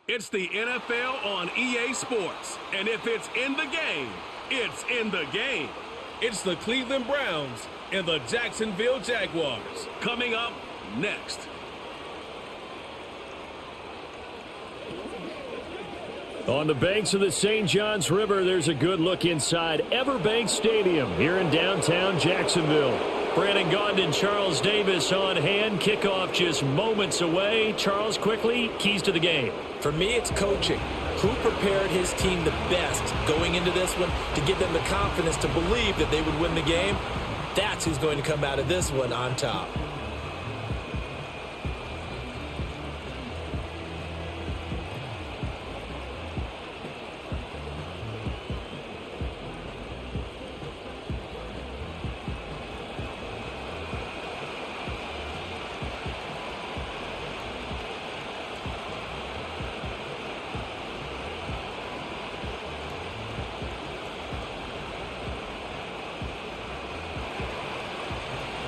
It's the NFL on EA Sports. And if it's in the game, it's in the game. It's the Cleveland Browns and the Jacksonville Jaguars. Coming up next. On the banks of the St. Johns River, there's a good look inside Everbank Stadium here in downtown Jacksonville. Brandon Gaudin and Charles Davis on hand. Kickoff just moments away. Charles, quickly, keys to the game. For me, it's coaching. Who prepared his team the best going into this one to give them the confidence to believe that they would win the game? That's who's going to come out of this one on top.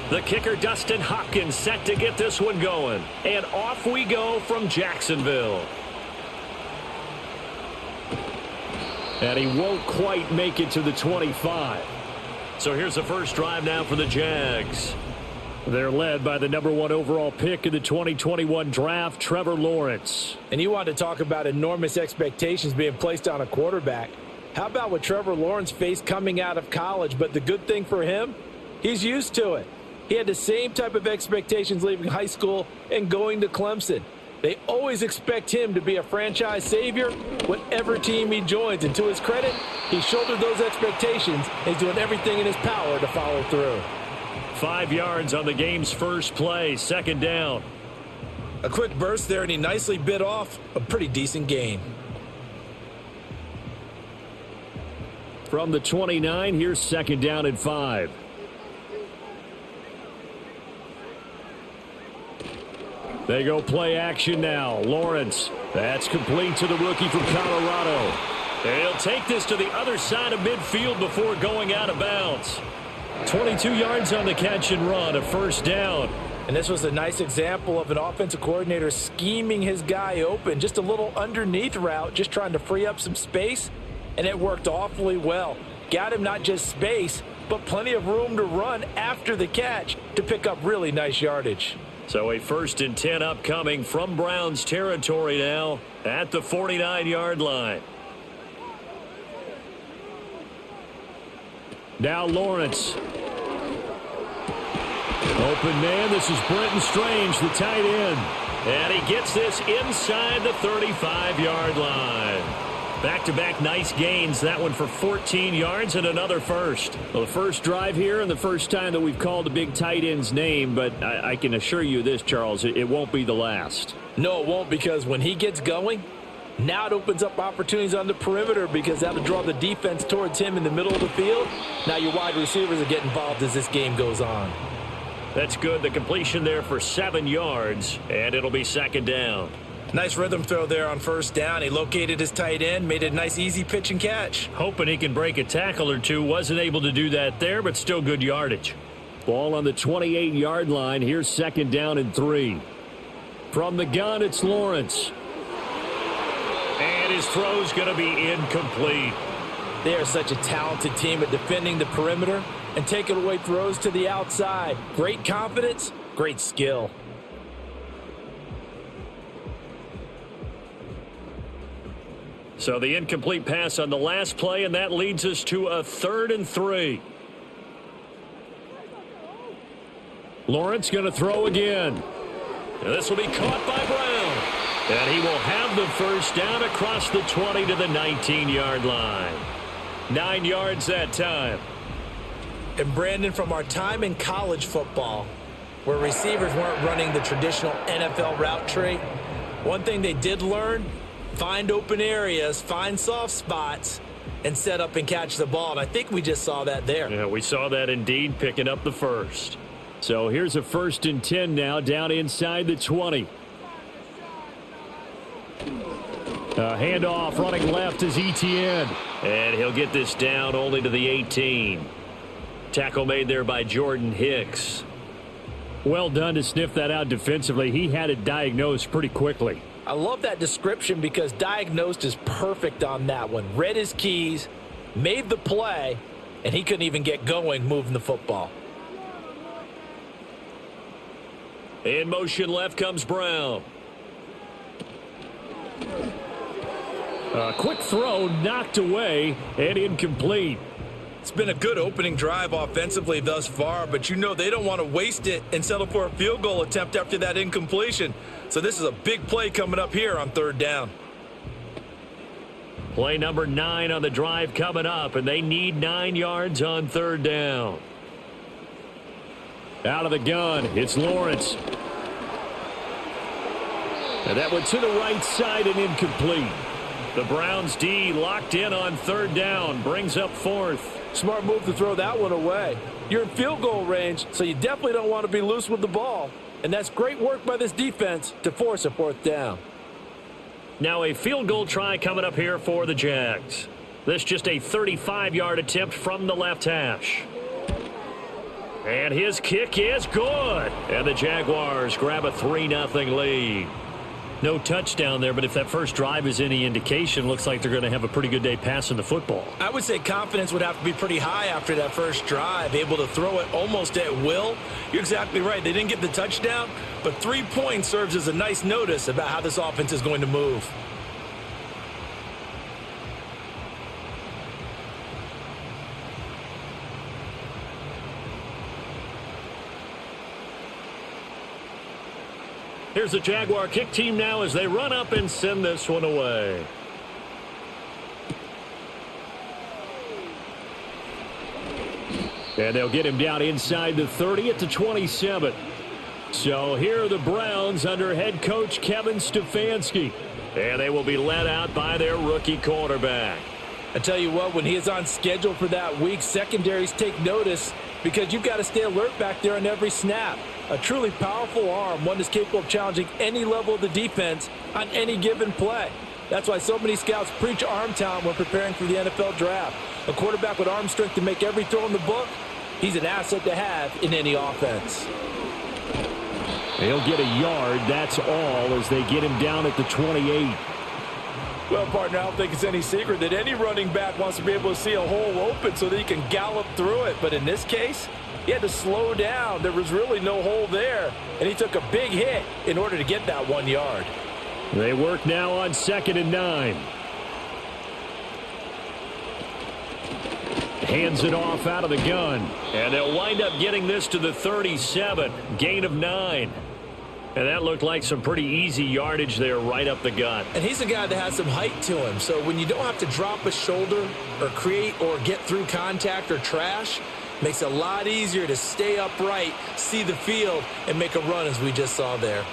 The kicker, Dustin Hopkins, set to get this one going. And off we go from Jacksonville. And he won't quite make it to the 25. So here's the first drive now for the Jags. They're led by the #1 overall pick in the 2021 draft, Trevor Lawrence. And you want to talk about enormous expectations being placed on a quarterback. How about what Trevor Lawrence faced coming out of college? But the good thing for him, he's used to it. He had the same type of expectations leaving high school and going to Clemson. They always expect him to be a franchise savior, whatever team he joins. And to his credit, he shouldered those expectations and is doing everything in his power to follow through. 5 yards on the game's first play, second down. A quick burst there, and he nicely bit off a pretty decent gain. From the 29, here's second down and 5. They go play action now. Lawrence, that's complete to the rookie from Colorado. He'll take this to the other side of midfield before going out of bounds. 22 yards on the catch and run, a first down. And this was a nice example of an offensive coordinator scheming his guy open. Just a little underneath route, just trying to free up some space, and it worked awfully well. Got him not just space, but plenty of room to run after the catch to pick up really nice yardage. So a 1st and 10 upcoming from Browns territory now at the 49-yard line. Now Lawrence. Open man, this is Brenton Strange, the tight end. And he gets this inside the 35-yard line. Back-to-back nice gains. That one for 14 yards and another first. Well, the first drive here and the first time that we've called a big tight end's name, but I can assure you this, Charles, it won't be the last. No, it won't, because when he gets going, now it opens up opportunities on the perimeter because that'll draw the defense towards him in the middle of the field. Now your wide receivers will get involved as this game goes on. That's good. The completion there for 7 yards, and it'll be second down. Nice rhythm throw there on first down. He located his tight end, made it a nice easy pitch and catch. Hoping he can break a tackle or two. Wasn't able to do that there, but still good yardage. Ball on the 28-yard line. Here's second down and 3. From the gun, it's Lawrence. And his throw's going to be incomplete. They are such a talented team at defending the perimeter and taking away throws to the outside. Great confidence, great skill. So the incomplete pass on the last play, and that leads us to a 3rd and 3. Lawrence going to throw again. And this will be caught by Brown. And he will have the first down across the 20 to the 19-yard line. 9 yards that time. And Brandon, from our time in college football, where receivers weren't running the traditional NFL route tree, one thing they did learn: find open areas, find soft spots, and set up and catch the ball. And I think we just saw that there. Yeah, we saw that indeed, picking up the first. So here's a 1st and 10 now, down inside the 20. Handoff running left is Etienne. And he'll get this down only to the 18. Tackle made there by Jordan Hicks. Well done to sniff that out defensively. He had it diagnosed pretty quickly. I love that description because diagnosed is perfect on that one. Read his keys, made the play, and he couldn't even get going moving the football. In motion left comes Brown. A quick throw knocked away and incomplete. It's been a good opening drive offensively thus far, but you know they don't want to waste it and settle for a field goal attempt after that incompletion. So this is a big play coming up here on third down. Play number 9 on the drive coming up, and they need 9 yards on third down. Out of the gun, it's Lawrence. And that one to the right side and incomplete. The Browns D locked in on third down, brings up fourth. Smart move to throw that one away. You're in field goal range, so you definitely don't want to be loose with the ball. And that's great work by this defense to force a fourth down. Now a field goal try coming up here for the Jags. This just a 35-yard attempt from the left hash. And his kick is good. And the Jaguars grab a 3-0 lead. No touchdown there, but if that first drive is any indication, looks like they're going to have a pretty good day passing the football. I would say confidence would have to be pretty high after that first drive, able to throw it almost at will. You're exactly right. They didn't get the touchdown, but 3 points serves as a nice notice about how this offense is going to move. Here's the Jaguar kick team now as they run up and send this one away. And they'll get him down inside the 30 at the 27. So here are the Browns under head coach Kevin Stefanski. And they will be led out by their rookie quarterback. I tell you what, when he is on schedule for that week, secondaries take notice because you've got to stay alert back there on every snap. A truly powerful arm, one that's capable of challenging any level of the defense on any given play. That's why so many scouts preach arm talent when preparing for the NFL draft. A quarterback with arm strength to make every throw in the book, he's an asset to have in any offense. He'll get a yard, that's all, as they get him down at the 28. Well, partner, I don't think it's any secret that any running back wants to be able to see a hole open so that he can gallop through it. But in this case, he had to slow down. There was really no hole there, and he took a big hit in order to get that 1 yard. They work now on 2nd and 9. Hands it off out of the gun, and they'll wind up getting this to the 37, gain of 9. And that looked like some pretty easy yardage there right up the gut. And he's a guy that has some height to him, so when you don't have to drop a shoulder or create or get through contact or trash, makes it a lot easier to stay upright, see the field, and make a run as we just saw there.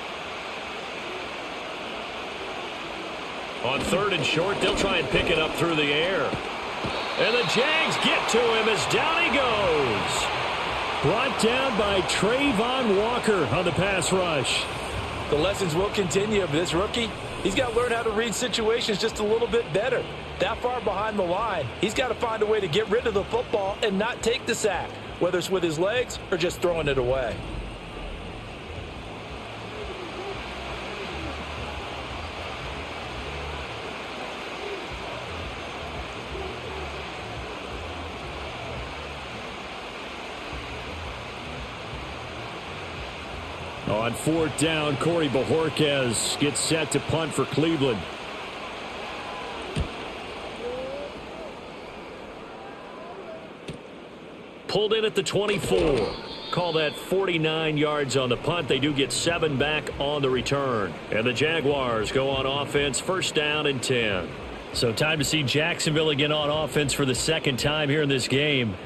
On 3rd and short, they'll try and pick it up through the air. And the Jags get to him as down he goes. Brought down by Trayvon Walker on the pass rush. The lessons will continue of this rookie. He's got to learn how to read situations just a little bit better. That far behind the line, he's got to find a way to get rid of the football and not take the sack, whether it's with his legs or just throwing it away. On 4th down, Corey Bojorquez gets set to punt for Cleveland. Pulled in at the 24. Call that 49 yards on the punt. They do get 7 back on the return. And the Jaguars go on offense, 1st down and 10. So time to see Jacksonville again on offense for the 2nd time here in this game.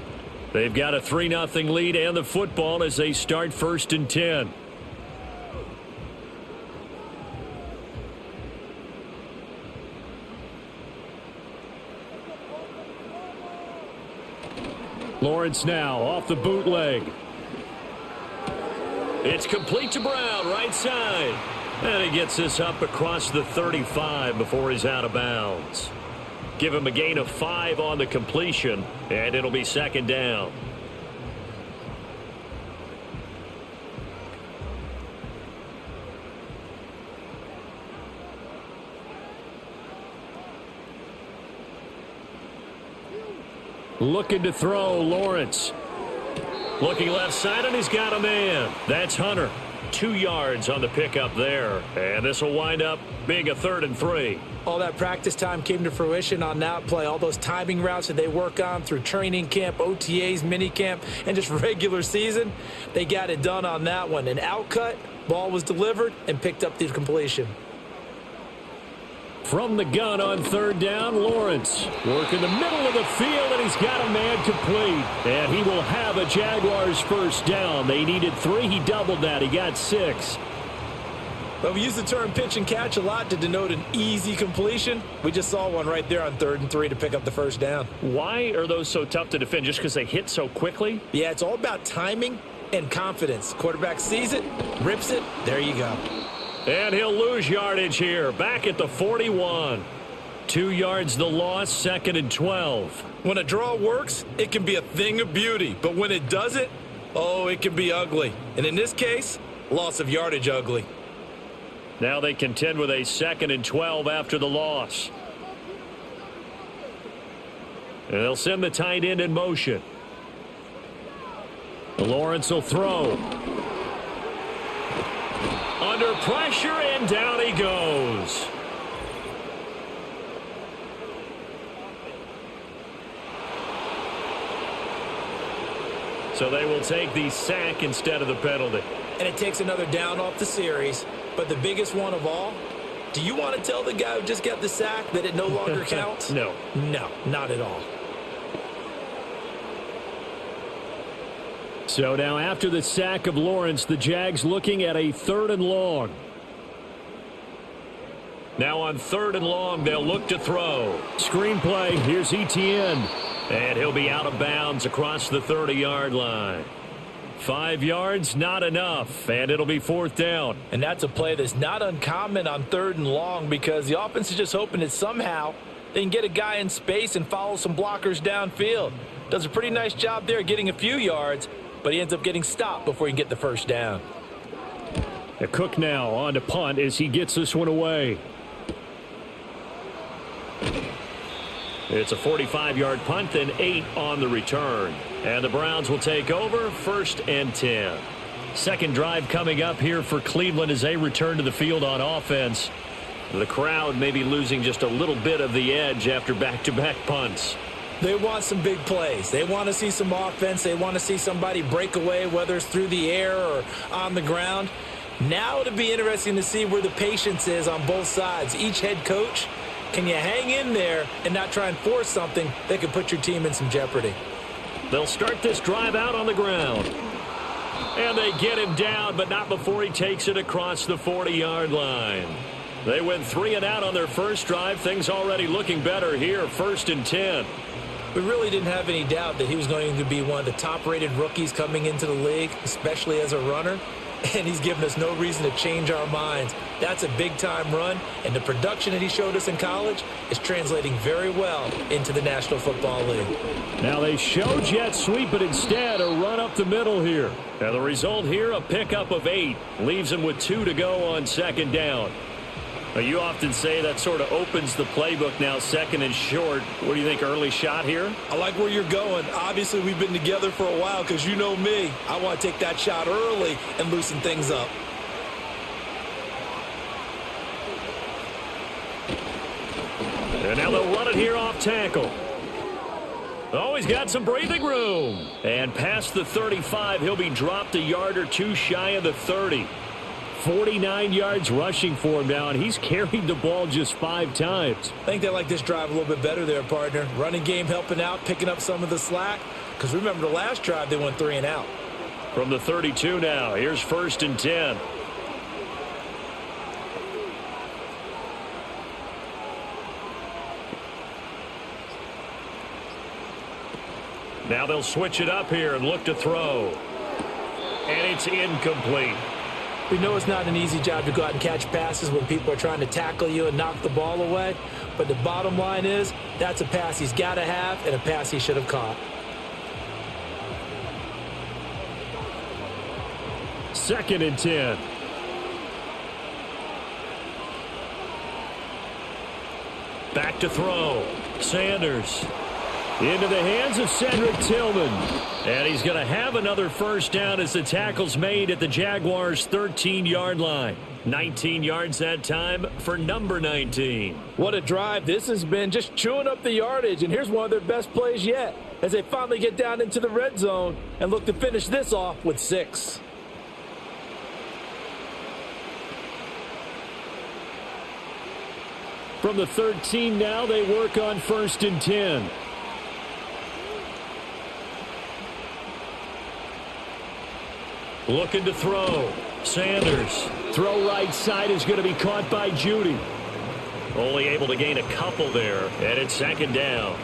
They've got a 3-0 lead and the football as they start 1st and 10. Lawrence now off the bootleg. It's complete to Brown, right side. And he gets this up across the 35 before he's out of bounds. Give him a gain of 5 on the completion, and it'll be 2nd down. Looking to throw, Lawrence. Looking left side, and he's got a man. That's Hunter. 2 yards on the pickup there. And this will wind up being a 3rd and 3. All that practice time came to fruition on that play. All those timing routes that they work on through training camp, OTAs, minicamp, and just regular season, they got it done on that one. An outcut, ball was delivered, and picked up the completion. From the gun on 3rd down, Lawrence. Work in the middle of the field, and he's got a man complete. And he will have a Jaguars 1st down. They needed 3. He doubled that. He got 6. But we use the term pitch and catch a lot to denote an easy completion. We just saw one right there on 3rd and 3 to pick up the 1st down. Why are those so tough to defend? Just because they hit so quickly? Yeah, it's all about timing and confidence. Quarterback sees it, rips it, there you go. And he'll lose yardage here. Back at the 41. 2 yards the loss, 2nd and 12. When a draw works, it can be a thing of beauty. But when it doesn't, oh, it can be ugly. And in this case, loss of yardage ugly. Now they contend with a 2nd and 12 after the loss. And they'll send the tight end in motion. Lawrence will throw. Under pressure, and down he goes. So they will take the sack instead of the penalty. And it takes another down off the series. But the biggest one of all, do you want to tell the guy who just got the sack that it no longer counts? No. No, not at all. So now after the sack of Lawrence, the Jags looking at a 3rd and long. Now on 3rd and long, they'll look to throw. Screen play, here's Etienne. And he'll be out of bounds across the 30-yard line. 5 yards, not enough, and it'll be 4th down. And that's a play that's not uncommon on 3rd and long because the offense is just hoping that somehow they can get a guy in space and follow some blockers downfield. Does a pretty nice job there getting a few yards, but he ends up getting stopped before he can get the 1st down. A Cook now on to punt as he gets this one away. It's a 45-yard punt and 8 on the return. And the Browns will take over 1st and 10. Second drive coming up here for Cleveland as they return to the field on offense. The crowd may be losing just a little bit of the edge after back-to-back punts. They want some big plays. They want to see some offense. They want to see somebody break away, whether it's through the air or on the ground. Now it'll be interesting to see where the patience is on both sides. Each head coach, can you hang in there and not try and force something that could put your team in some jeopardy? They'll start this drive out on the ground. And they get him down, but not before he takes it across the 40-yard line. They went 3 and out on their first drive. Things already looking better here, 1st and 10. We really didn't have any doubt that he was going to be one of the top-rated rookies coming into the league, especially as a runner. And he's given us no reason to change our minds. That's a big-time run, and the production that he showed us in college is translating very well into the National Football League. Now they show jet sweep, but instead a run up the middle here. Now the result here, a pickup of 8. Leaves him with 2 to go on 2nd down. Now you often say that sort of opens the playbook now, 2nd and short. What do you think, early shot here? I like where you're going. Obviously, we've been together for a while because you know me. I want to take that shot early and loosen things up. And now they'll run it here off tackle. Oh, he's got some breathing room. And past the 35, he'll be dropped a yard or 2 shy of the 30. 49 yards rushing for him now, and he's carried the ball just 5 times. I think they like this drive a little bit better there, partner. Running game helping out, picking up some of the slack. Because remember, the last drive, they went 3 and out. From the 32 now, here's 1st and 10. Now they'll switch it up here and look to throw. And it's incomplete. We know it's not an easy job to go out and catch passes when people are trying to tackle you and knock the ball away. But the bottom line is, that's a pass he's got to have and a pass he should have caught. 2nd and 10. Back to throw. Sanders. Into the hands of Cedric Tillman. And he's going to have another first down as the tackle's made at the Jaguars' 13-yard line. 19 yards that time for number 19. What a drive this has been, just chewing up the yardage. And here's one of their best plays yet as they finally get down into the red zone and look to finish this off with 6. From the 13 now, they work on 1st and 10. Looking to throw. Sanders. Throw right side is going to be caught by Judy. Only able to gain a couple there, and it's 2nd down.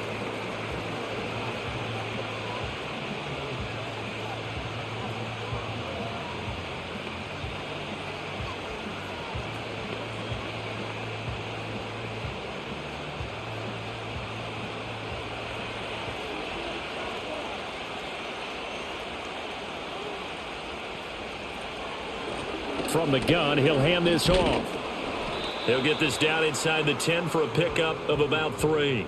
From the gun, he'll hand this off. He'll get this down inside the 10 for a pickup of about 3.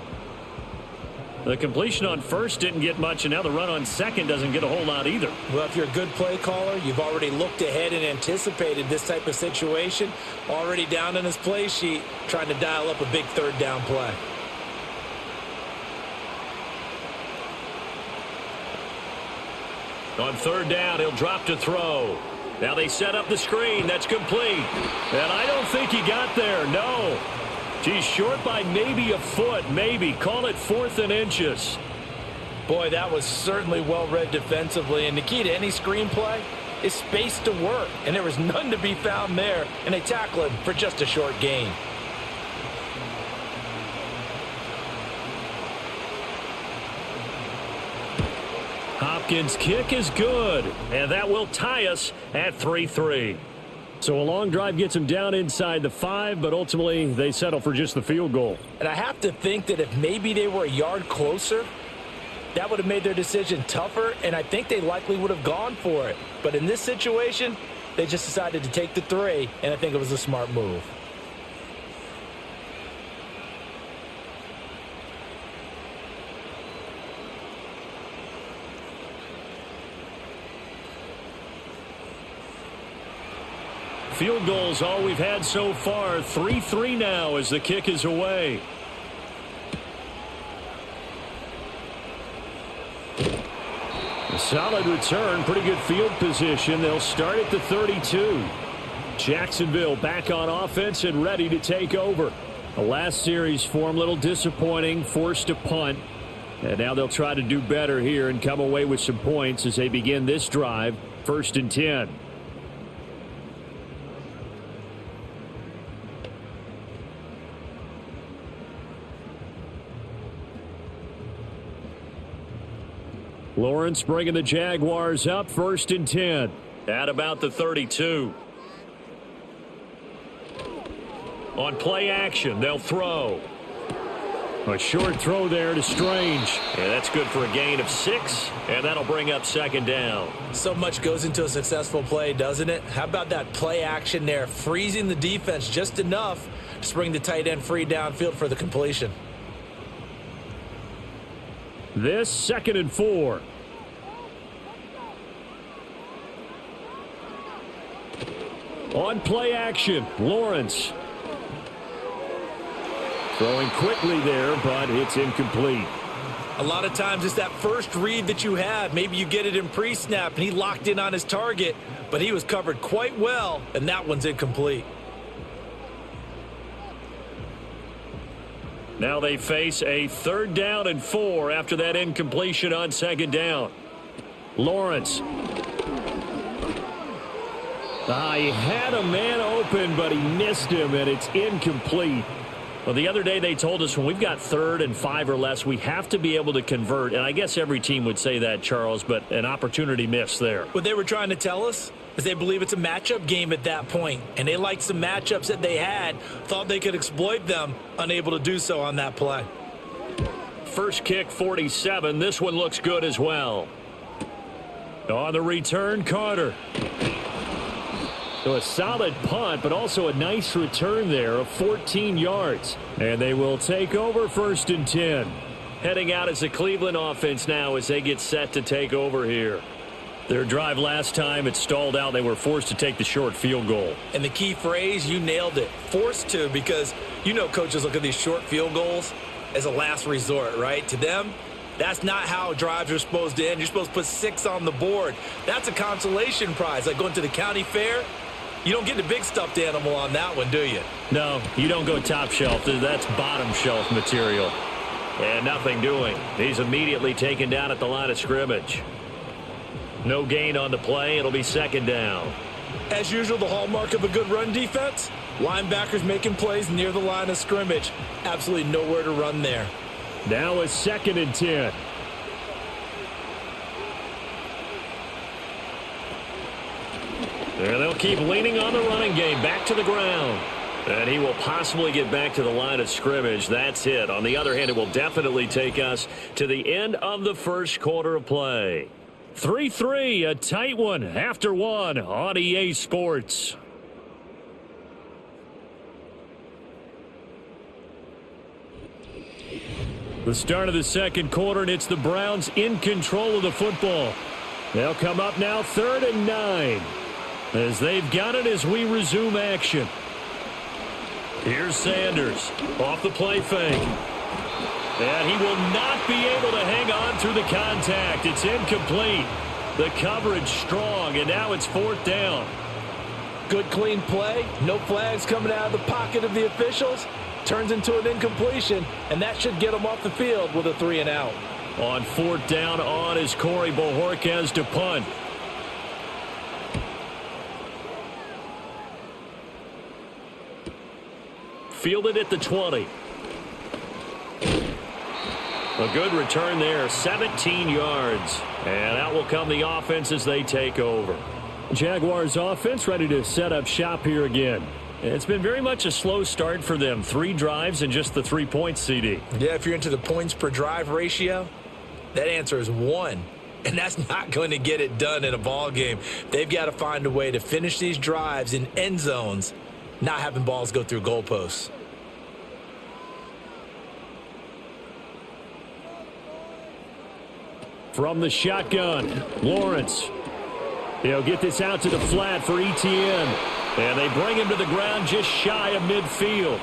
The completion on 1st didn't get much, and now the run on 2nd doesn't get a whole lot either. Well, if you're a good play caller, you've already looked ahead and anticipated this type of situation. Already down in his play sheet, trying to dial up a big 3rd down play. On 3rd down, he'll drop to throw. Now they set up the screen. That's complete. And I don't think he got there. No. He's short by maybe a foot. Maybe. Call it 4th and inches. Boy, that was certainly well read defensively. And the key to any screenplay is space to work. And there was none to be found there. And they tackle him for just a short gain. Hopkins' kick is good, and that will tie us at 3-3. So a long drive gets them down inside the 5, but ultimately they settle for just the field goal. And I have to think that if maybe they were a yard closer, that would have made their decision tougher, and I think they likely would have gone for it. But in this situation, they just decided to take the 3, and I think it was a smart move. Field goals all we've had so far. 3-3 now as the kick is away. A solid return. Pretty good field position. They'll start at the 32. Jacksonville back on offense and ready to take over. The last series for them, a little disappointing. Forced to punt. And now they'll try to do better here and come away with some points as they begin this drive. 1st and 10. Lawrence bringing the Jaguars up 1st and 10 at about the 32. On play action, they'll throw. A short throw there to Strange. And that's good for a gain of 6, and that'll bring up 2nd down. So much goes into a successful play, doesn't it? How about that play action there, freezing the defense just enough to bring the tight end free downfield for the completion. This 2nd and 4. On play action, Lawrence. Throwing quickly there, but it's incomplete. A lot of times it's that first read that you have. Maybe you get it in pre-snap, and he locked in on his target, but he was covered quite well, and that one's incomplete. Now they face a 3rd down and 4 after that incompletion on 2nd down. Lawrence. He had a man open, but he missed him, and it's incomplete. Well, the other day they told us when we've got 3rd and 5 or less, we have to be able to convert. And I guess every team would say that, Charles, but an opportunity missed there. What they were trying to tell us is they believe it's a matchup game at that point. And they liked some matchups that they had, thought they could exploit them, unable to do so on that play. First kick, 47. This one looks good as well. On the return, Carter. So a solid punt, but also a nice return there of 14 yards. And they will take over 1st and 10. heading out as the Cleveland offense now as they get set to take over here. Their drive last time, it stalled out. They were forced to take the short field goal. And the key phrase, you nailed it, forced to, because you know coaches look at these short field goals as a last resort, right? To them, that's not how drives are supposed to end. You're supposed to put 6 on the board. That's a consolation prize. Like going to the county fair, you don't get the big stuffed animal on that one, do you? No, you don't go top shelf. That's bottom shelf material. And nothing doing. He's immediately taken down at the line of scrimmage. No gain on the play. It'll be second down. As usual, the hallmark of a good run defense, linebackers making plays near the line of scrimmage. Absolutely nowhere to run there. Now a 2nd and 10. And they'll keep leaning on the running game. Back to the ground. And he will possibly get back to the line of scrimmage. That's it. On the other hand, it will definitely take us to the end of the first quarter of play. 3-3, a tight one after one on EA Sports. The start of the second quarter, and it's the Browns in control of the football. They'll come up now 3rd and 9 as they've got it as we resume action. Here's Sanders off the play fake. And he will not be able to hang on through the contact. It's incomplete. The coverage strong, and now it's 4th down. Good, clean play. No flags coming out of the pocket of the officials. Turns into an incompletion, and that should get them off the field with a 3 and out. On 4th down on is Corey Bojorquez to punt. Fielded at the 20. A good return there, 17 yards. And out will come the offense as they take over. Jaguars offense ready to set up shop here again. It's been very much a slow start for them. 3 drives and just the 3 points, CD. Yeah, if you're into the points per drive ratio, that answer is 1. And that's not going to get it done in a ball game. They've got to find a way to finish these drives in end zones, not having balls go through goalposts. From the shotgun, Lawrence. He'll get this out to the flat for Etienne. And they bring him to the ground just shy of midfield.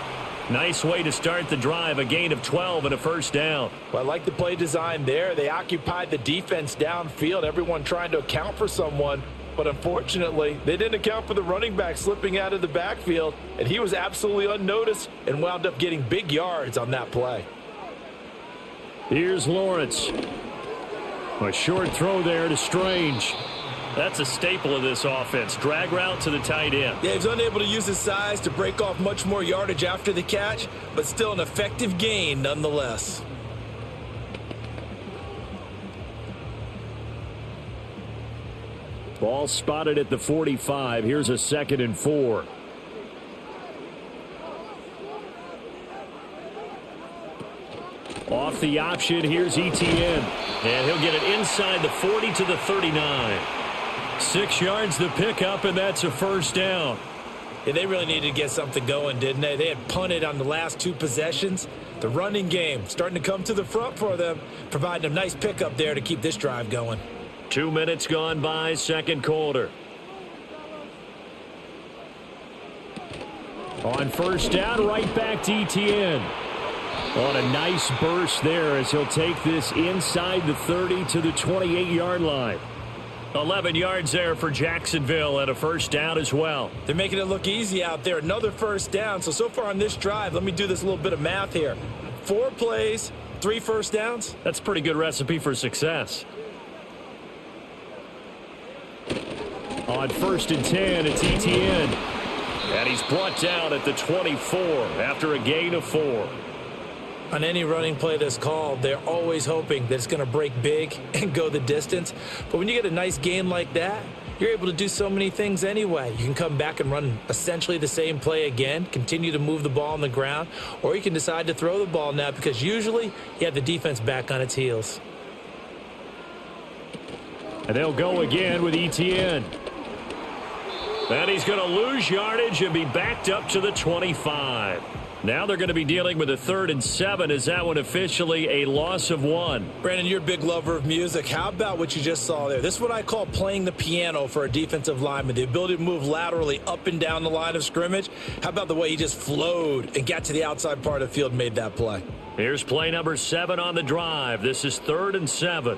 Nice way to start the drive, a gain of 12 and a 1st down. Well, I like the play design there. They occupied the defense downfield, everyone trying to account for someone. But unfortunately, they didn't account for the running back slipping out of the backfield. And he was absolutely unnoticed and wound up getting big yards on that play. Here's Lawrence. A short throw there to Strange. That's a staple of this offense. Drag route to the tight end. Yeah, he's unable to use his size to break off much more yardage after the catch, but still an effective gain nonetheless. Ball spotted at the 45. Here's a 2nd and 4. Off the option, here's Etienne. And he'll get it inside the 40 to the 39. 6 yards the pickup, and that's a 1st down. Yeah, they really needed to get something going, didn't they? They had punted on the last 2 possessions. The running game starting to come to the front for them, providing a nice pickup there to keep this drive going. 2 minutes gone by, second quarter. On 1st down, right back to Etienne. On a nice burst there as he'll take this inside the 30 to the 28-yard line. 11 yards there for Jacksonville and a 1st down as well. They're making it look easy out there. Another 1st down. So far on this drive, let me do this little bit of math here. 4 plays, 3 1st downs. That's a pretty good recipe for success. On 1st and 10, it's Etienne. And he's brought down at the 24 after a gain of 4. On any running play that's called, they're always hoping that it's going to break big and go the distance. But when you get a nice gain like that, you're able to do so many things anyway. You can come back and run essentially the same play again, continue to move the ball on the ground, or you can decide to throw the ball now because usually you have the defense back on its heels. And they'll go again with Etienne. And he's going to lose yardage and be backed up to the 25. Now they're going to be dealing with a 3rd and 7. Is that one officially a loss of 1? Brandon, you're a big lover of music. How about what you just saw there? This is what I call playing the piano for a defensive lineman, the ability to move laterally up and down the line of scrimmage. How about the way he just flowed and got to the outside part of the field and made that play? Here's play number 7 on the drive. This is 3rd and 7.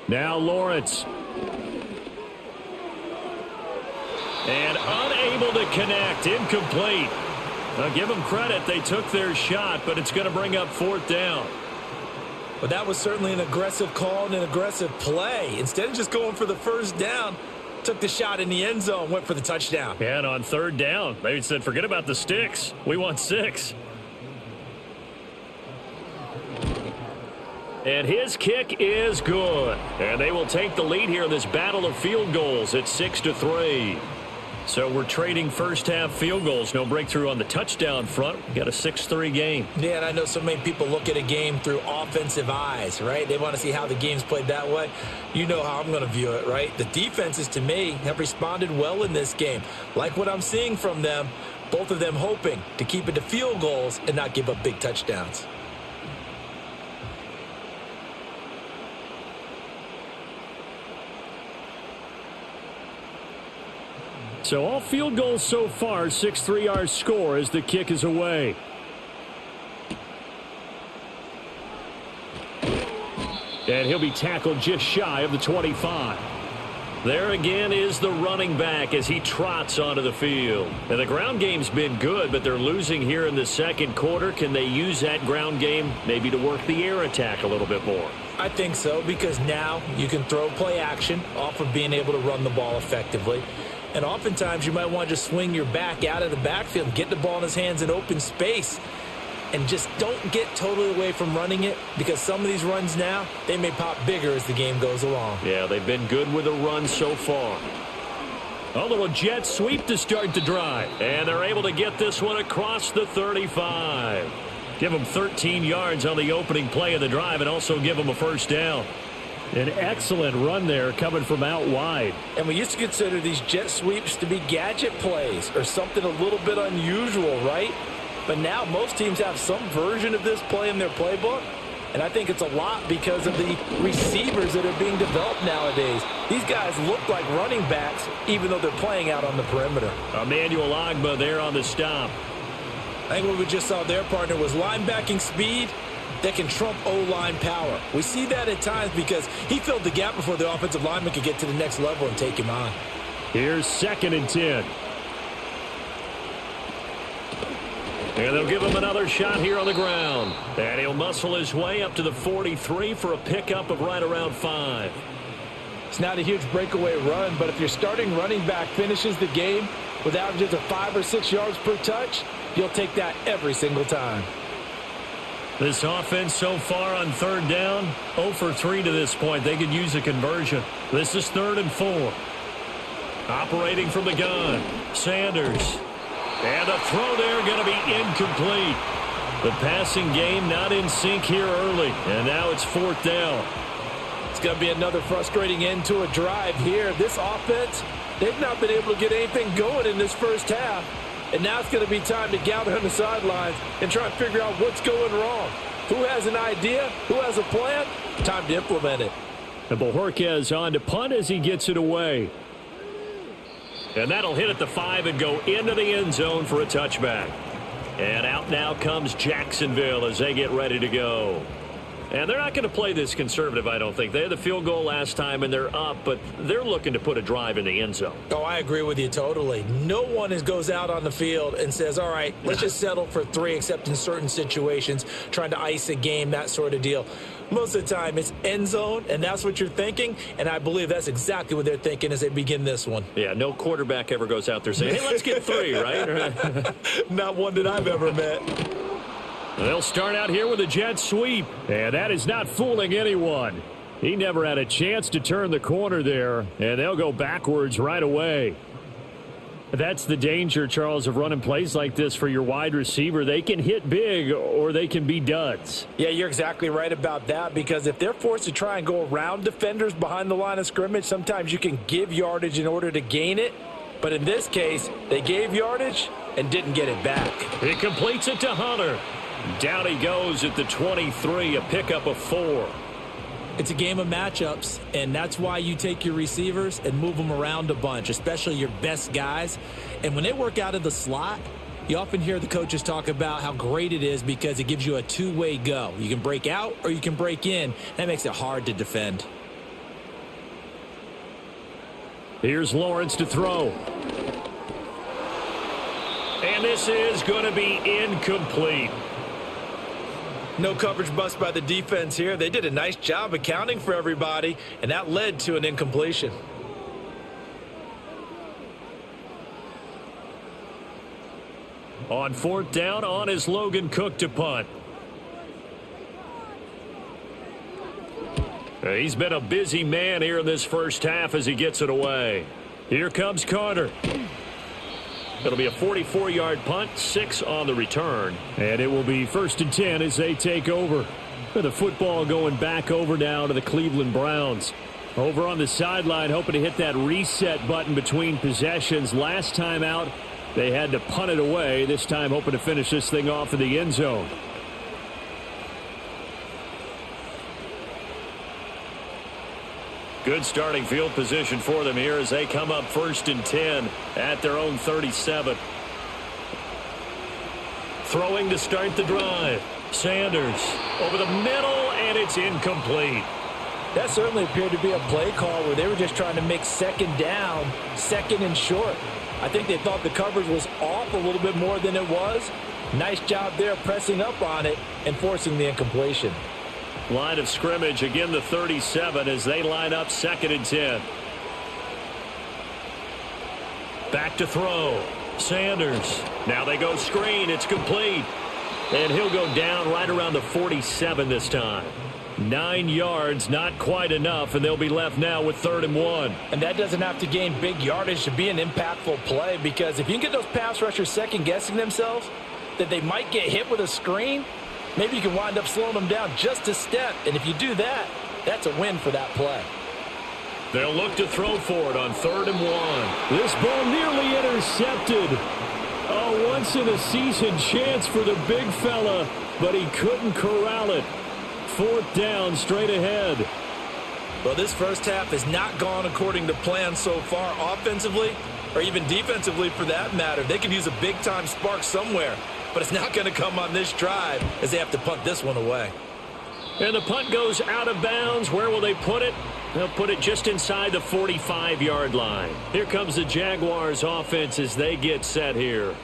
Now Lawrence. And unable to connect. Incomplete. Now give them credit. They took their shot, but it's going to bring up 4th down. But that was certainly an aggressive call and an aggressive play. Instead of just going for the first down, took the shot in the end zone, went for the touchdown. And on 3rd down, they said, forget about the sticks. We want 6. And his kick is good. And they will take the lead here in this battle of field goals at 6-3. So we're trading first-half field goals. No breakthrough on the touchdown front. We got a 6-3 game. Yeah, and I know so many people look at a game through offensive eyes, right? They want to see how the game's played that way. You know how I'm going to view it, right? The defenses, to me, have responded well in this game. Like what I'm seeing from them, both of them hoping to keep it to field goals and not give up big touchdowns. So all field goals so far, 6-3 our score as the kick is away. And he'll be tackled just shy of the 25. There again is the running back as he trots onto the field. And the ground game's been good, but they're losing here in the second quarter. Can they use that ground game maybe to work the air attack a little bit more? I think so, because now you can throw play action off of being able to run the ball effectively. And oftentimes you might want to just swing your back out of the backfield, get the ball in his hands in open space, and just don't get totally away from running it, because some of these runs now, they may pop bigger as the game goes along. Yeah, they've been good with a run so far. A little jet sweep to start the drive. And they're able to get this one across the 35. Give them 13 yards on the opening play of the drive and also give them a first down. An excellent run there coming from out wide. And we used to consider these jet sweeps to be gadget plays or something a little bit unusual, right? But now most teams have some version of this play in their playbook. And I think it's a lot because of the receivers that are being developed nowadays. These guys look like running backs even though they're playing out on the perimeter. Emmanuel Ogbah there on the stop. I think what we just saw their partner was linebacking speed that can trump O-line power. We see that at times because he filled the gap before the offensive lineman could get to the next level and take him on. Here's 2nd and 10. And they'll give him another shot here on the ground. And he'll muscle his way up to the 43 for a pickup of right around 5. It's not a huge breakaway run, but if your starting running back finishes the game with averages of 5 or 6 yards per touch, you'll take that every single time. This offense so far on 3rd down, 0 for 3 to this point. They could use a conversion. This is 3rd and 4. Operating from the gun, Sanders. And a throw there going to be incomplete. The passing game not in sync here early. And now it's 4th down. It's going to be another frustrating end to a drive here. This offense, they've not been able to get anything going in this first half. And now it's going to be time to gather on the sidelines and try and figure out what's going wrong. Who has an idea? Who has a plan? Time to implement it. And Bojorquez on to punt as he gets it away. And that'll hit at the 5 and go into the end zone for a touchback. And out now comes Jacksonville as they get ready to go. And they're not going to play this conservative, I don't think. They had the field goal last time, and they're up, but they're looking to put a drive in the end zone. Oh, I agree with you totally. No one goes out on the field and says, all right, let's just settle for 3, except in certain situations, trying to ice a game, that sort of deal. Most of the time, it's end zone, and that's what you're thinking, and I believe that's exactly what they're thinking as they begin this one. Yeah, no quarterback ever goes out there saying, hey, let's get 3, right? Not one that I've ever met. They'll start out here with a jet sweep, and that is not fooling anyone. He never had a chance to turn the corner there, and they'll go backwards right away. That's the danger, Charles, of running plays like this for your wide receiver. They can hit big or they can be duds. Yeah, you're exactly right about that, because if they're forced to try and go around defenders behind the line of scrimmage, sometimes you can give yardage in order to gain it. But in this case, they gave yardage and didn't get it back. He completes it to Hunter. Down he goes at the 23, a pickup of 4. It's a game of matchups, and that's why you take your receivers and move them around a bunch, especially your best guys. And when they work out of the slot, you often hear the coaches talk about how great it is because it gives you a two-way go. You can break out or you can break in. That makes it hard to defend. Here's Lawrence to throw. And this is going to be incomplete. No coverage bust by the defense here. They did a nice job accounting for everybody, and that led to an incompletion. On 4th down, on is Logan Cook to punt. He's been a busy man here in this first half as he gets it away. Here comes Carter. It'll be a 44-yard punt, 6 on the return. And it will be 1st and 10 as they take over. The football going back over now to the Cleveland Browns. Over on the sideline, hoping to hit that reset button between possessions. Last time out, they had to punt it away. This time hoping to finish this thing off in the end zone. Good starting field position for them here as they come up 1st and 10 at their own 37. Throwing to start the drive. Sanders over the middle, and it's incomplete. That certainly appeared to be a play call where they were just trying to make 2nd down, 2nd and short. I think they thought the coverage was off a little bit more than it was. Nice job there pressing up on it and forcing the incompletion. Line of scrimmage, again the 37 as they line up 2nd and 10. Back to throw. Sanders. Now they go screen. It's complete. And he'll go down right around the 47 this time. 9 yards, not quite enough, and they'll be left now with 3rd and 1. And that doesn't have to gain big yardage to be an impactful play, because if you can get those pass rushers second-guessing themselves, that they might get hit with a screen, maybe you can wind up slowing them down just a step. And if you do that, that's a win for that play. They'll look to throw for it on 3rd and 1. This ball nearly intercepted. A once-in-a-season chance for the big fella, but he couldn't corral it. 4th down, straight ahead. Well, this first half has not gone according to plan so far offensively, or even defensively for that matter. They could use a big-time spark somewhere, but it's not going to come on this drive as they have to punt this one away. And the punt goes out of bounds. Where will they put it? They'll put it just inside the 45-yard line. Here comes the Jaguars offense as they get set here.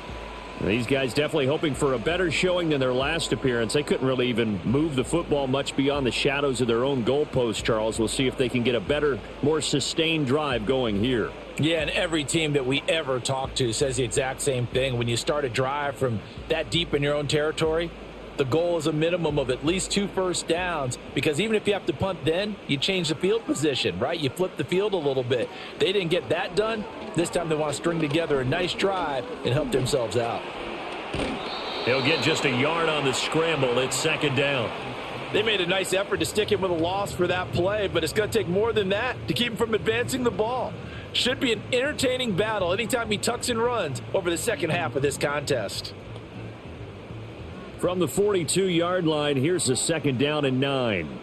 These guys definitely hoping for a better showing than their last appearance. They couldn't really even move the football much beyond the shadows of their own goalpost, Charles. We'll see if they can get a better, more sustained drive going here. Yeah, and every team that we ever talk to says the exact same thing. When you start a drive from that deep in your own territory, the goal is a minimum of at least 2 first downs, because even if you have to punt then, you change the field position, right? You flip the field a little bit. They didn't get that done. This time they want to string together a nice drive and help themselves out. He'll get just a yard on the scramble. It's 2nd down. They made a nice effort to stick him with a loss for that play, but it's going to take more than that to keep him from advancing the ball. Should be an entertaining battle anytime he tucks and runs over the second half of this contest. From the 42-yard line, here's the 2nd down and 9.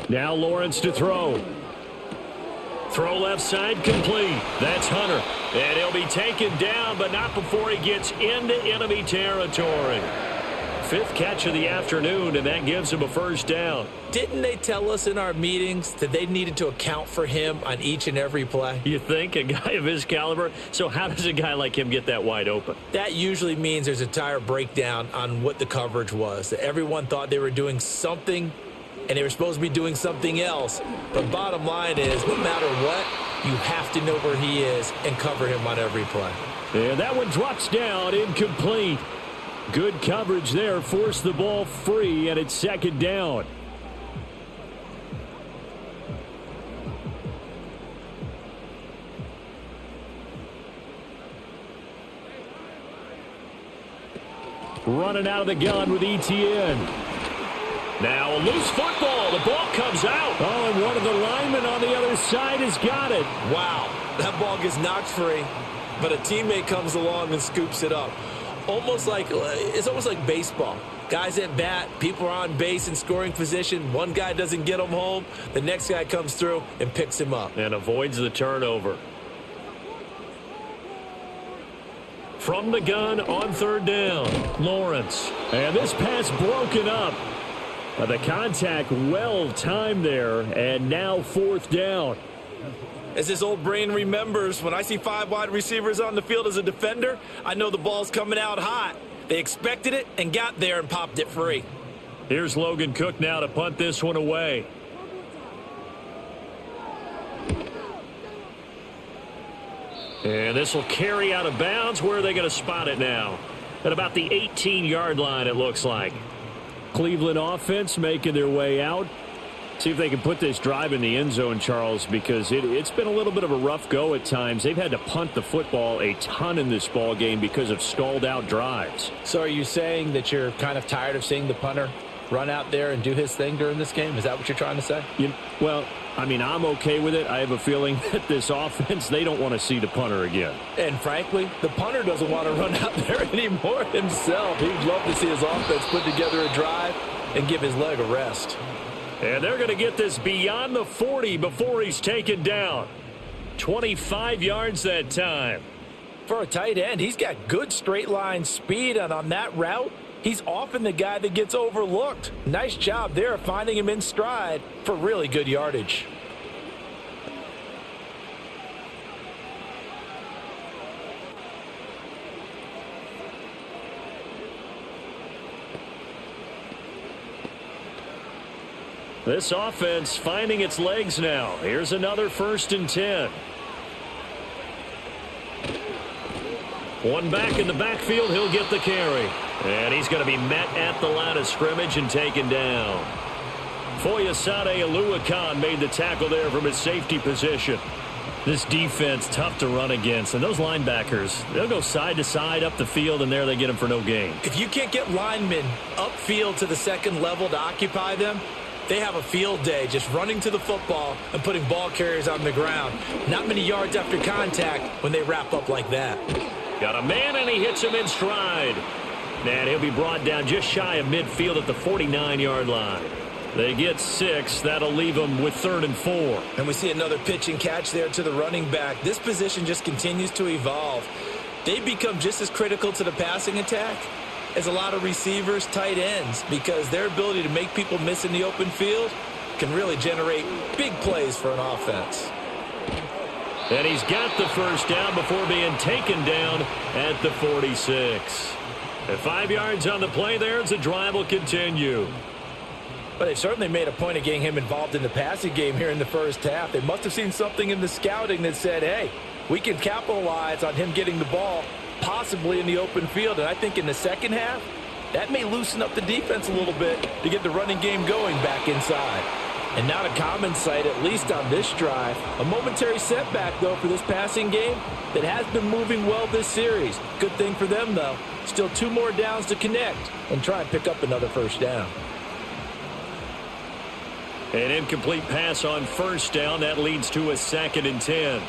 Now Lawrence to throw. Throw left side, complete. That's Hunter. And he'll be taken down, but not before he gets into enemy territory. 5th catch of the afternoon, and that gives him a first down. Didn't they tell us in our meetings that they needed to account for him on each and every play? You think? A guy of his caliber? So how does a guy like him get that wide open? That usually means there's a entire breakdown on what the coverage was. That everyone thought they were doing something, and they were supposed to be doing something else. But bottom line is, no matter what, you have to know where he is and cover him on every play. And that one drops down, incomplete. Good coverage there, forced the ball free, and it's 2nd down. Running out of the gun with ETN. Now a loose football. The ball comes out. Oh, and one of the linemen on the other side has got it. Wow. That ball gets knocked free, but a teammate comes along and scoops it up. It's almost like baseball. Guys at bat, people are on base in scoring position. One guy doesn't get him home. The next guy comes through and picks him up. And avoids the turnover. From the gun on third down, Lawrence. And this pass broken up. The contact well timed there, and now fourth down. As this old brain remembers, when I see 5 wide receivers on the field as a defender, I know the ball's coming out hot. They expected it and got there and popped it free. Here's Logan Cook now to punt this one away. And this will carry out of bounds. Where are they going to spot it now? At about the 18-yard line, it looks like. Cleveland offense making their way out. See if they can put this drive in the end zone, Charles, because it's been a little bit of a rough go at times. They've had to punt the football a ton in this ball game because of stalled out drives. So are you saying that you're kind of tired of seeing the punter run out there and do his thing during this game? Is that what you're trying to say? Well, I mean, I'm okay with it. I have a feeling that this offense, they don't want to see the punter again. And frankly, the punter doesn't want to run out there anymore himself. He'd love to see his offense put together a drive and give his leg a rest. And they're going to get this beyond the 40 before he's taken down. 25 yards that time. For a tight end, he's got good straight line speed, and on that route, he's often the guy that gets overlooked. Nice job there finding him in stride for really good yardage. This offense finding its legs now. Here's another 1st and 10. One back in the backfield. He'll get the carry. And he's going to be met at the line of scrimmage and taken down. Foyesade Oluwakan made the tackle there from his safety position. This defense tough to run against. And those linebackers, they'll go side to side up the field, and there they get them for no gain. If you can't get linemen upfield to the second level to occupy them, they have a field day just running to the football and putting ball carriers on the ground. Not many yards after contact when they wrap up like that. Got a man, and he hits him in stride. And he'll be brought down just shy of midfield at the 49-yard line. They get 6. That'll leave them with 3rd and 4. And we see another pitch and catch there to the running back. This position just continues to evolve. They become just as critical to the passing attack as a lot of receivers, tight ends, because their ability to make people miss in the open field can really generate big plays for an offense. And he's got the first down before being taken down at the 46. At 5 yards on the play there as the drive will continue. But they've certainly made a point of getting him involved in the passing game here in the first half. They must have seen something in the scouting that said, hey, we can capitalize on him getting the ball possibly in the open field. And I think in the second half, that may loosen up the defense a little bit to get the running game going back inside. And not a common sight, at least on this drive. A momentary setback, though, for this passing game that has been moving well this series. Good thing for them, though. Still 2 more downs to connect and try and pick up another first down. An incomplete pass on first down. That leads to a 2nd and 10.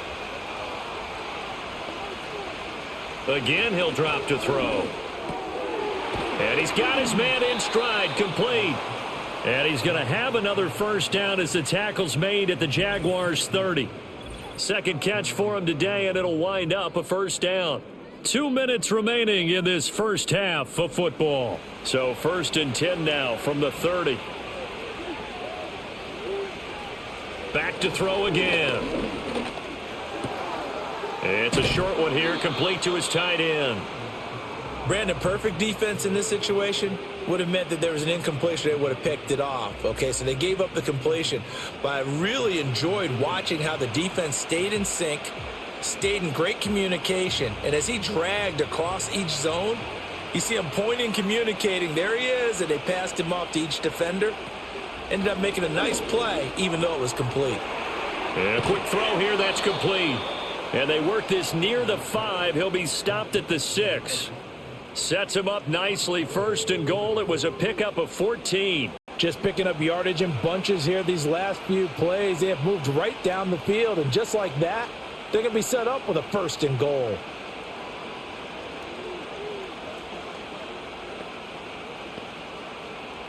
Again, he'll drop to throw. And he's got his man in stride, complete. And he's going to have another first down as the tackle's made at the Jaguars 30. Second catch for him today, and it'll wind up a first down. 2 minutes remaining in this first half of football. So 1st and 10 now from the 30. Back to throw again. It's a short one here, complete to his tight end. Brandon, perfect defense in this situation would have meant that there was an incompletion. They would have picked it off. Okay, so they gave up the completion. But I really enjoyed watching how the defense stayed in sync, stayed in great communication. And as he dragged across each zone, you see him pointing, communicating. There he is, and they passed him off to each defender. Ended up making a nice play, even though it was complete. And a quick throw here, that's complete. And they work this near the 5. He'll be stopped at the 6. Sets him up nicely. 1st and goal. It was a pickup of 14. Just picking up yardage in bunches here these last few plays. They have moved right down the field, and just like that, They're going to be set up with a 1st and goal.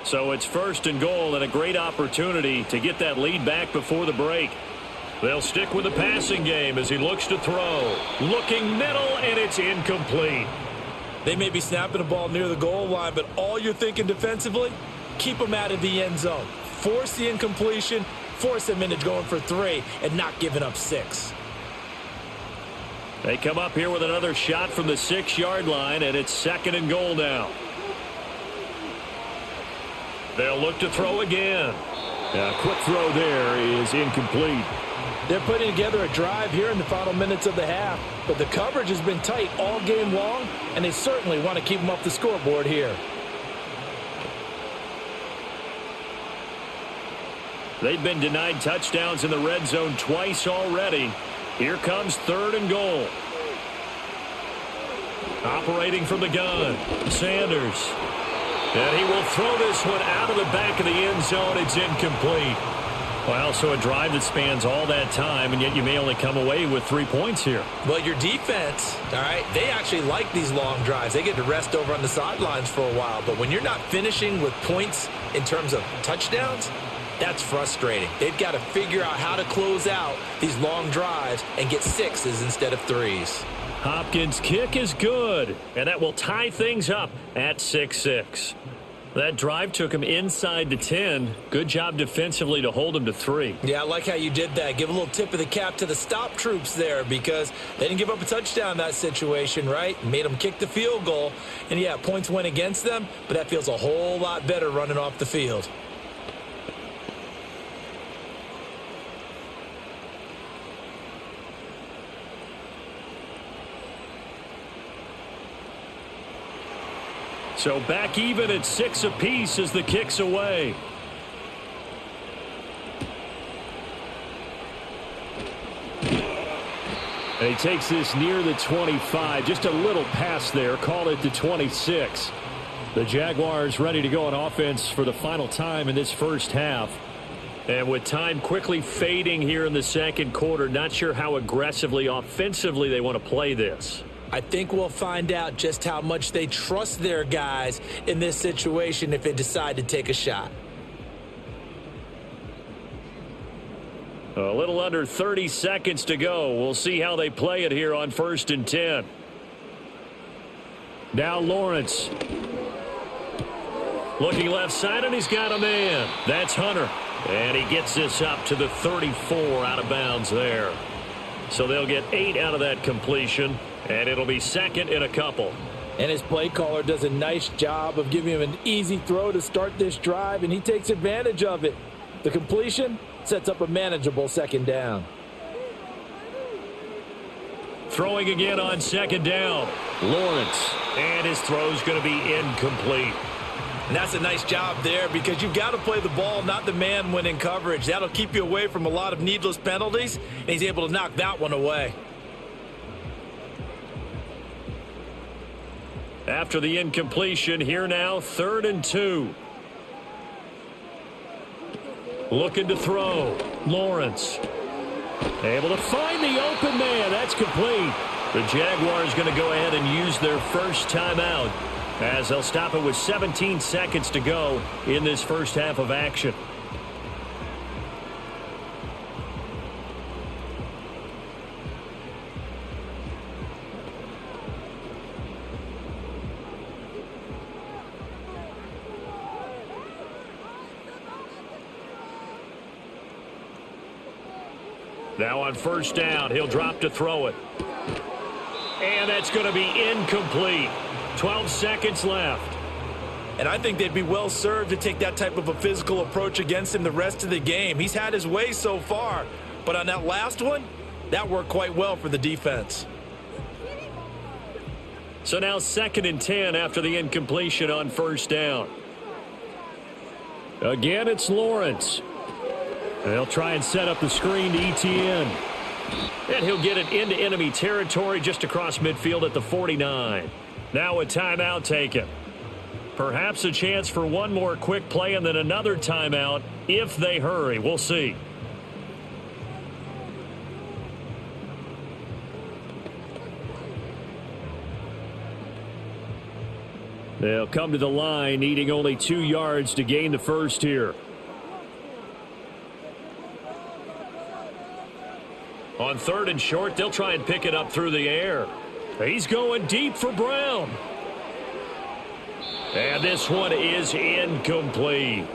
So it's 1st and goal and a great opportunity to get that lead back before the break. They'll stick with the passing game as he looks to throw. Looking middle, and it's incomplete. They may be snapping the ball near the goal line, but all you're thinking defensively, keep them out of the end zone. Force the incompletion, force them into going for 3, and not giving up 6. They come up here with another shot from the 6-yard line, and it's 2nd and goal now. They'll look to throw again. A quick throw there is incomplete. They're putting together a drive here in the final minutes of the half, but the coverage has been tight all game long, and they certainly want to keep them off the scoreboard here. They've been denied touchdowns in the red zone twice already. Here comes 3rd and goal. Operating from the gun, Sanders. And he will throw this one out of the back of the end zone. It's incomplete. Well, so a drive that spans all that time, and yet you may only come away with 3 points here. Well, your defense, all right, they actually like these long drives. They get to rest over on the sidelines for a while. But when you're not finishing with points in terms of touchdowns, that's frustrating. They've got to figure out how to close out these long drives and get 6s instead of 3s. Hopkins' kick is good, and that will tie things up at 6-6. That drive took him inside the 10. Good job defensively to hold him to 3. Yeah, I like how you did that. Give a little tip of the cap to the stop troops there because they didn't give up a touchdown in that situation, right? Made them kick the field goal. And, yeah, points went against them, but that feels a whole lot better running off the field. So back even at 6 apiece as the kick's away. And he takes this near the 25. Just a little pass there. Call it the 26. The Jaguars ready to go on offense for the final time in this first half. And with time quickly fading here in the second quarter, not sure how aggressively offensively they want to play this. I think we'll find out just how much they trust their guys in this situation if they decide to take a shot. A little under 30 seconds to go. We'll see how they play it here on 1st and 10. Now Lawrence. Looking left side, and he's got a man. That's Hunter. And he gets this up to the 34 out of bounds there. So they'll get 8 out of that completion. And it'll be 2nd and a couple. And his play caller does a nice job of giving him an easy throw to start this drive, and he takes advantage of it. The completion sets up a manageable 2nd down. Throwing again on 2nd down. Lawrence. And his throw's going to be incomplete. And that's a nice job there because you've got to play the ball, not the man when in coverage. That'll keep you away from a lot of needless penalties, and he's able to knock that one away. After the incompletion, here now, 3rd and 2. Looking to throw. Lawrence. Able to find the open man. That's complete. The Jaguars going to go ahead and use their first timeout as they'll stop it with 17 seconds to go in this first half of action. Now on 1st down, he'll drop to throw it. And that's going to be incomplete. 12 seconds left. And I think they'd be well served to take that type of a physical approach against him the rest of the game. He's had his way so far. But on that last one, that worked quite well for the defense. So now 2nd and 10 after the incompletion on 1st down. Again, it's Lawrence. They'll try and set up the screen to ETN. And he'll get it into enemy territory just across midfield at the 49. Now a timeout taken. Perhaps a chance for one more quick play and then another timeout if they hurry. We'll see. They'll come to the line, needing only 2 yards to gain the first here. On 3rd and short, they'll try and pick it up through the air. He's going deep for Brown. And this one is incomplete.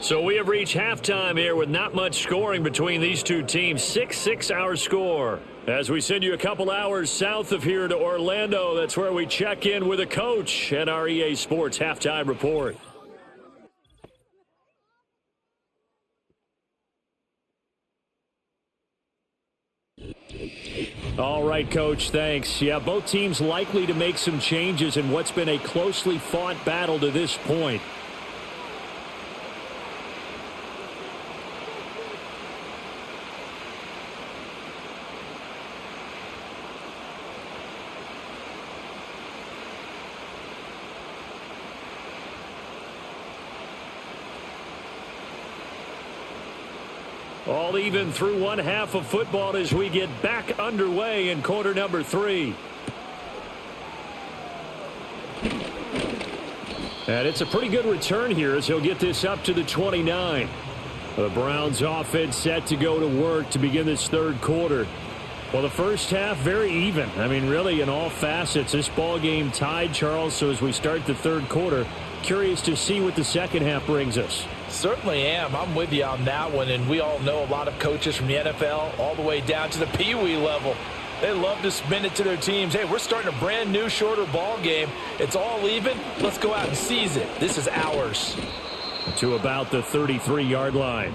So we have reached halftime here with not much scoring between these two teams. 6-6 our score. As we send you a couple hours south of here to Orlando, that's where we check in with a coach at our EA Sports Halftime Report. All right, Coach, thanks. Yeah, both teams likely to make some changes in what's been a closely fought battle to this point. All even through one half of football as we get back underway in quarter number 3. And it's a pretty good return here as he'll get this up to the 29. The Browns offense set to go to work to begin this third quarter. Well, the first half, very even. I mean, really, in all facets, this ball game tied, Charles. So as we start the third quarter, curious to see what the second half brings us. Certainly am. I'm with you on that one, and we all know a lot of coaches from the NFL all the way down to the Pee-wee level. They love to spin it to their teams. Hey, we're starting a brand new, shorter ball game. It's all even. Let's go out and seize it. This is ours. To about the 33-yard line.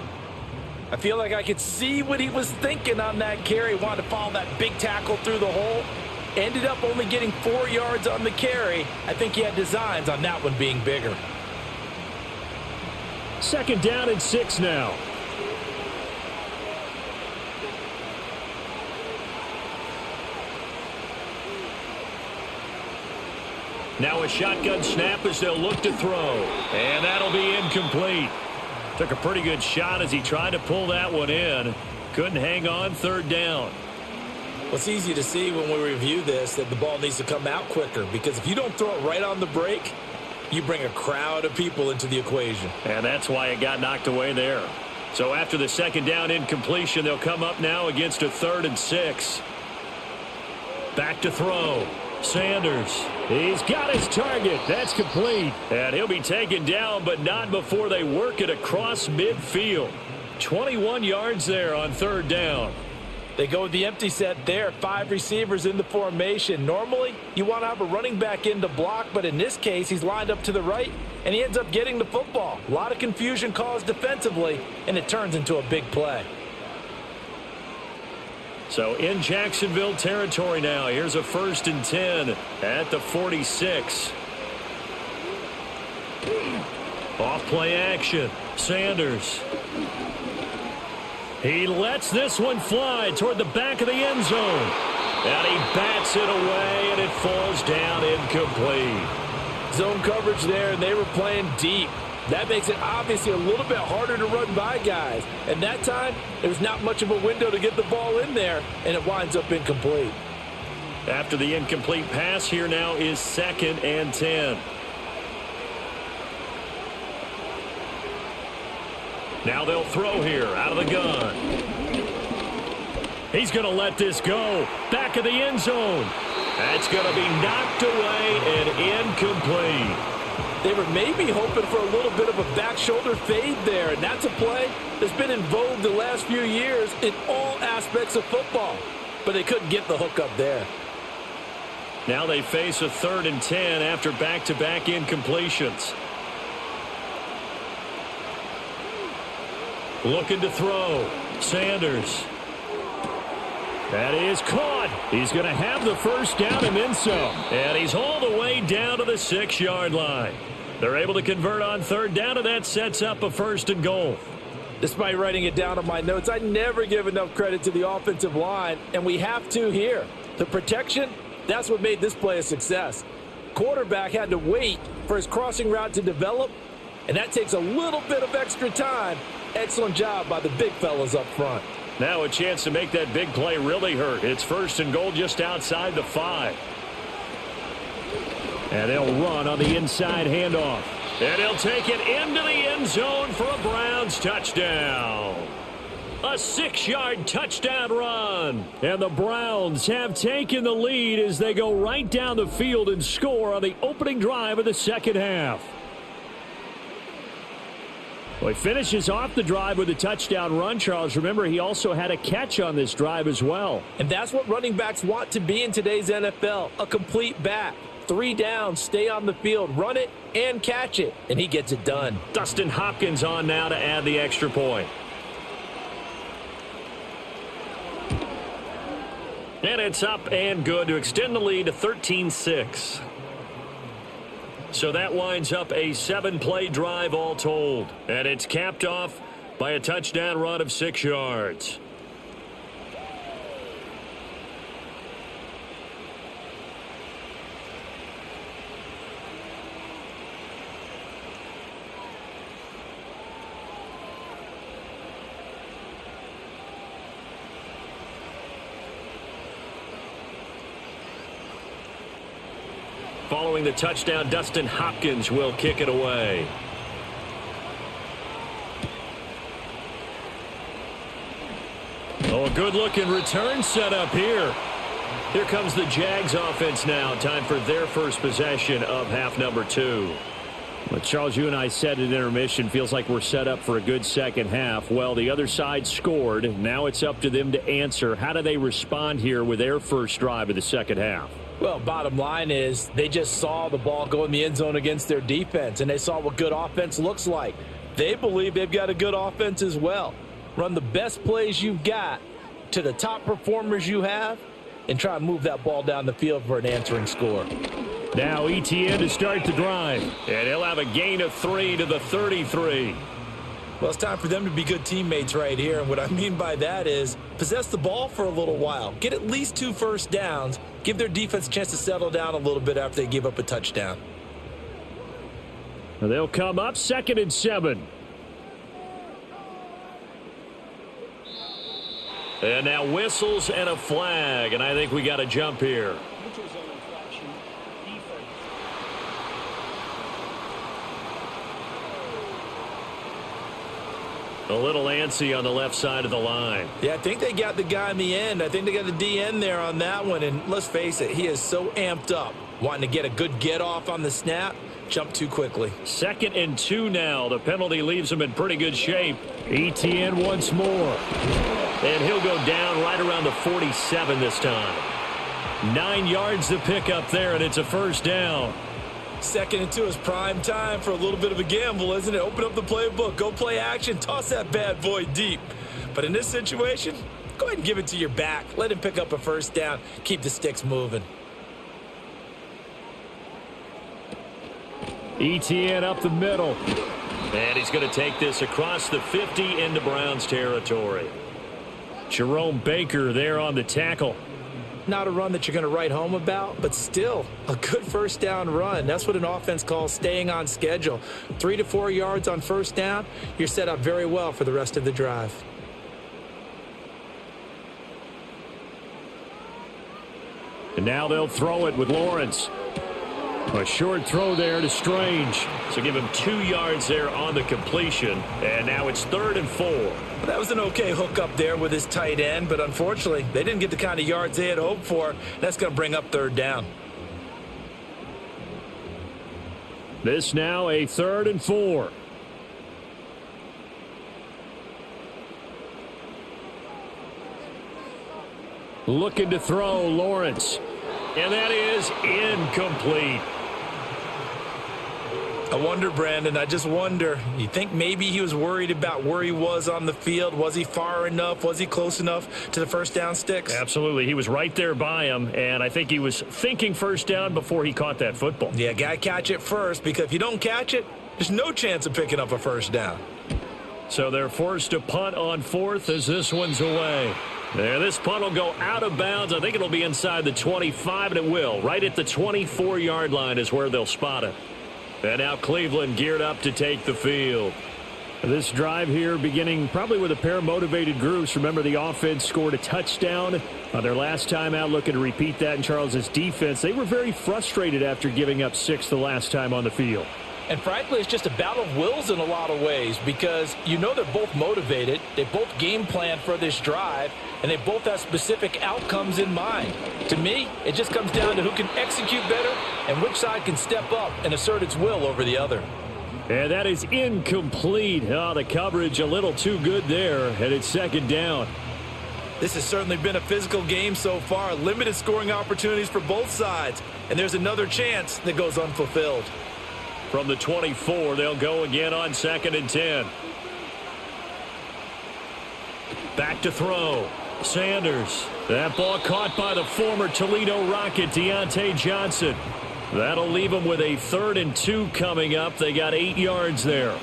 I feel like I could see what he was thinking on that carry. Wanted to follow that big tackle through the hole. Ended up only getting 4 yards on the carry. I think he had designs on that one being bigger. 2nd down and 6 now. Now a shotgun snap as they'll look to throw. And that'll be incomplete. Took a pretty good shot as he tried to pull that one in. Couldn't hang on 3rd down. Well, it's easy to see when we review this that the ball needs to come out quicker, because if you don't throw it right on the break, you bring a crowd of people into the equation. And that's why it got knocked away there. So after the 2nd down incompletion, they'll come up now against a 3rd and 6. Back to throw. Sanders. He's got his target. That's complete. And he'll be taken down, but not before they work it across midfield. 21 yards there on 3rd down. They go with the empty set there. 5 receivers in the formation. Normally, you want to have a running back in to block, but in this case, he's lined up to the right, and he ends up getting the football. A lot of confusion caused defensively, and it turns into a big play. So in Jacksonville territory now. Here's a 1st and 10 at the 46. Off play action. Sanders. He lets this one fly toward the back of the end zone. And he bats it away, and it falls down incomplete. Zone coverage there, and they were playing deep. That makes it obviously a little bit harder to run by guys. And that time, there was not much of a window to get the ball in there, and it winds up incomplete. After the incomplete pass, here now is 2nd and 10. Now they'll throw here out of the gun. He's going to let this go. Back of the end zone. That's going to be knocked away and incomplete. They were maybe hoping for a little bit of a back shoulder fade there, and that's a play that's been in vogue the last few years in all aspects of football. But they couldn't get the hook up there. Now they face a 3rd and 10 after back-to-back incompletions. Looking to throw. Sanders. That is caught. He's going to have the first down and then some. And he's all the way down to the 6-yard line. They're able to convert on 3rd down, and that sets up a 1st and goal. Despite writing it down on my notes, I never give enough credit to the offensive line, and we have to here. The protection, that's what made this play a success. Quarterback had to wait for his crossing route to develop, and that takes a little bit of extra time. Excellent job by the big fellas up front. Now a chance to make that big play really hurt. It's 1st and goal just outside the 5. And they'll run on the inside handoff. And he'll take it into the end zone for a Browns touchdown. A 6-yard touchdown run. And the Browns have taken the lead as they go right down the field and score on the opening drive of the second half. Well, he finishes off the drive with a touchdown run, Charles. Remember, he also had a catch on this drive as well. And that's what running backs want to be in today's NFL, a complete back. 3 downs, stay on the field, run it, and catch it. And he gets it done. Dustin Hopkins on now to add the extra point. And it's up and good to extend the lead to 13-6. So that winds up a 7-play drive all told. And it's capped off by a touchdown run of 6 yards. Following the touchdown, Dustin Hopkins will kick it away. Oh, a good-looking return set up here. Here comes the Jags offense now. Time for their first possession of half number 2. Well, Charles, you and I said at intermission, feels like we're set up for a good second half. Well, the other side scored. Now it's up to them to answer. How do they respond here with their first drive of the second half? Well, bottom line is they just saw the ball go in the end zone against their defense, and they saw what good offense looks like. They believe they've got a good offense as well. Run the best plays you've got to the top performers you have and try and move that ball down the field for an answering score. Now ETN to start the drive, and he'll have a gain of 3 to the 33. Well, it's time for them to be good teammates right here, and what I mean by that is possess the ball for a little while. Get at least 2 first downs. Give their defense a chance to settle down a little bit after they give up a touchdown. And they'll come up 2nd and 7. And now whistles and a flag, and I think we got a jump here. A little antsy on the left side of the line. Yeah, I think they got the guy in the end. I think they got the DN there on that one. And let's face it, he is so amped up, wanting to get a good get off on the snap. Jump too quickly. 2nd and 2 now. The penalty leaves him in pretty good shape. ETN once more. And he'll go down right around the 47 this time. 9 yards to pick up there, and it's a first down. 2nd and 2 is prime time for a little bit of a gamble, isn't it? Open up the playbook, go play action, toss that bad boy deep. But in this situation, go ahead and give it to your back. Let him pick up a first down. Keep the sticks moving. ETN up the middle. And he's going to take this across the 50 into Browns territory. Jerome Baker there on the tackle. Not a run that you're going to write home about, but still a good first down run. That's what an offense calls staying on schedule. 3 to 4 yards on first down, you're set up very well for the rest of the drive. And now they'll throw it with Lawrence. A short throw there to Strange. So give him 2 yards there on the completion. And now it's 3rd and 4. That was an okay hook up there with his tight end, but unfortunately, they didn't get the kind of yards they had hoped for. That's going to bring up 3rd down. This now a 3rd and 4. Looking to throw, Lawrence. And that is incomplete. I wonder, Brandon, I just wonder, you think maybe he was worried about where he was on the field? Was he far enough? Was he close enough to the first down sticks? Absolutely. He was right there by him, and I think he was thinking first down before he caught that football. Yeah, got to catch it first, because if you don't catch it, there's no chance of picking up a first down. So they're forced to punt on 4th as this one's away. There, this punt will go out of bounds. I think it'll be inside the 25, and it will. Right at the 24-yard line is where they'll spot it. And now Cleveland geared up to take the field. This drive here beginning probably with a pair of motivated groups. Remember, the offense scored a touchdown on their last time out, looking to repeat that. In Charles's defense, they were very frustrated after giving up 6 the last time on the field. And frankly, it's just a battle of wills in a lot of ways because you know they're both motivated. They both game plan for this drive, and they both have specific outcomes in mind. To me, it just comes down to who can execute better and which side can step up and assert its will over the other. And that is incomplete. Oh, the coverage a little too good there, and it's second down. This has certainly been a physical game so far. Limited scoring opportunities for both sides, and there's another chance that goes unfulfilled. From the 24, they'll go again on 2nd and 10. Back to throw. Sanders. That ball caught by the former Toledo Rocket, Deontay Johnson. That'll leave them with a 3rd and 2 coming up. They got 8 yards there.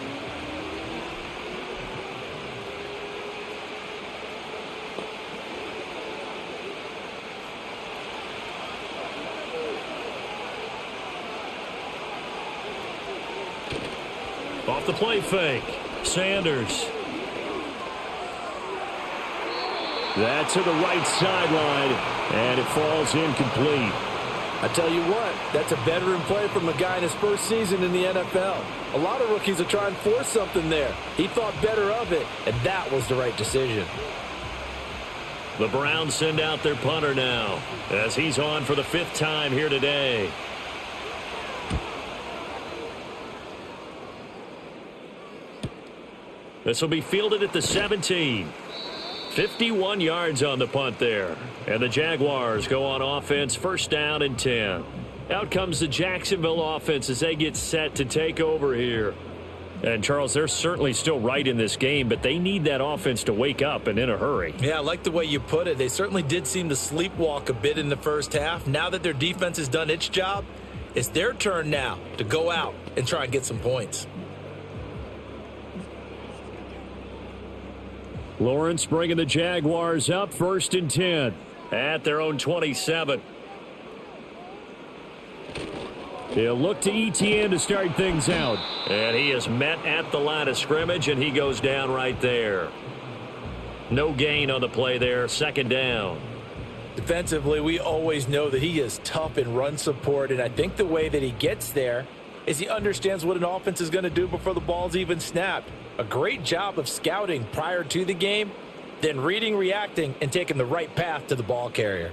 Off the play fake. Sanders. That to the right sideline, and it falls incomplete. I tell you what, that's a veteran play from a guy in his first season in the NFL. A lot of rookies will try and force something there. He thought better of it, and that was the right decision. The Browns send out their punter now as he's on for the 5th time here today. This will be fielded at the 17. 51 yards on the punt there. And the Jaguars go on offense, 1st down and 10. Out comes the Jacksonville offense as they get set to take over here. And, Charles, they're certainly still right in this game, but they need that offense to wake up and in a hurry. Yeah, I like the way you put it. They certainly did seem to sleepwalk a bit in the first half. Now that their defense has done its job, it's their turn now to go out and try and get some points. Lawrence bringing the Jaguars up, 1st and 10 at their own 27. He'll look to Etienne to start things out. And he is met at the line of scrimmage, and he goes down right there. No gain on the play there, 2nd down. Defensively, we always know that he is tough in run support, and I think the way that he gets there is he understands what an offense is going to do before the ball's even snapped. A great job of scouting prior to the game, then reading, reacting, and taking the right path to the ball carrier.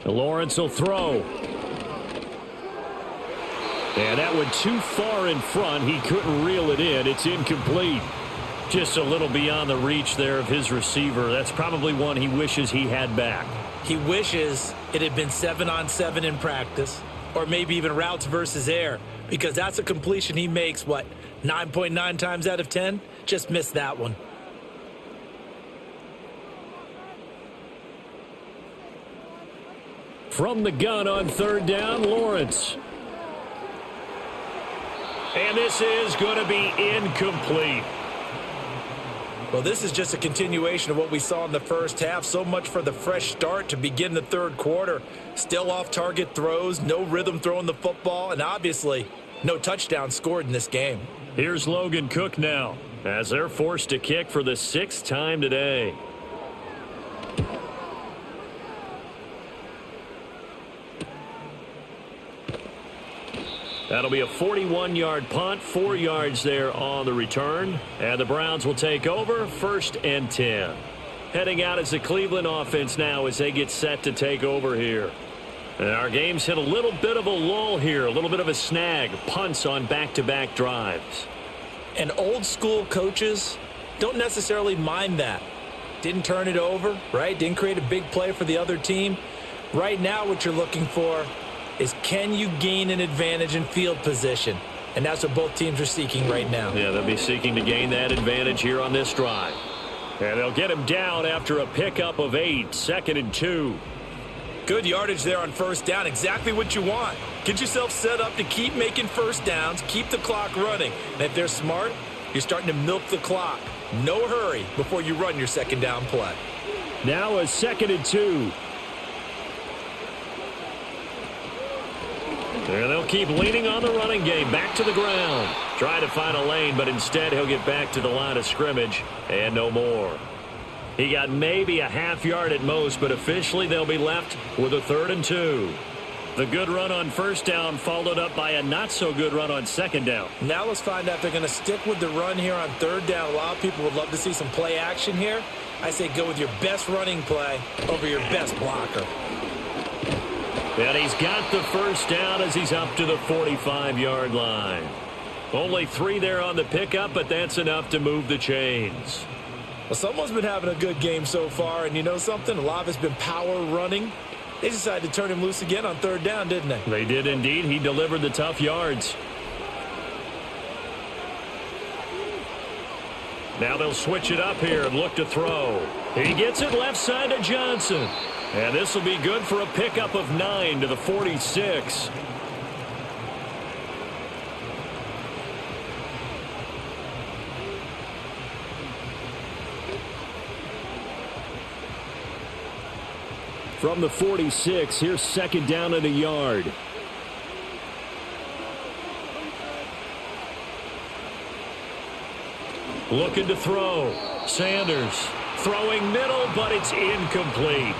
Lawrence will throw. And that went too far in front. He couldn't reel it in. It's incomplete. Just a little beyond the reach there of his receiver. That's probably one he wishes he had back. He wishes it had been 7-on-7 in practice, or maybe even routes versus air, because that's a completion he makes, 9.9 times out of 10? Just missed that one. From the gun on 3rd down, Lawrence. And this is going to be incomplete. Well, this is just a continuation of what we saw in the first half. So much for the fresh start to begin the 3rd quarter. Still off-target throws, no rhythm throwing the football, and obviously no touchdown scored in this game. Here's Logan Cook now as they're forced to kick for the 6th time today. That'll be a 41-yard punt, 4 yards there on the return. And the Browns will take over, 1st and 10. Heading out as the Cleveland offense now as they get set to take over here. And our game's hit a little bit of a lull here, a little bit of a snag. Punts on back-to-back drives. And old-school coaches don't necessarily mind that. Didn't turn it over, right? Didn't create a big play for the other team. Right now what you're looking for is, can you gain an advantage in field position? And that's what both teams are seeking right now. Yeah, they'll be seeking to gain that advantage here on this drive. And they'll get him down after a pickup of 8, 2nd and 2. Good yardage there on 1st down. Exactly what you want. Get yourself set up to keep making 1st downs, keep the clock running. And if they're smart, you're starting to milk the clock. No hurry before you run your 2nd down play. Now a 2nd and 2. And they'll keep leaning on the running game. Back to the ground. Trying to find a lane, but instead he'll get back to the line of scrimmage and no more. He got maybe a half yard at most, but officially they'll be left with a 3rd and 2. The good run on first down followed up by a not-so-good run on second down. Now let's find out if they're going to stick with the run here on 3rd down. A lot of people would love to see some play action here. I say go with your best running play over your best blocker. And he's got the first down as he's up to the 45-yard line. Only 3 there on the pickup, but that's enough to move the chains. Well, someone's been having a good game so far, and you know something? A lot of it's been power running. They decided to turn him loose again on 3rd down, didn't they? They did indeed. He delivered the tough yards. Now they'll switch it up here and look to throw. He gets it left side to Johnson. And this will be good for a pickup of 9 to the 46. From the 46, here's 2nd down and a yard. Looking to throw. Sanders throwing middle, but it's incomplete.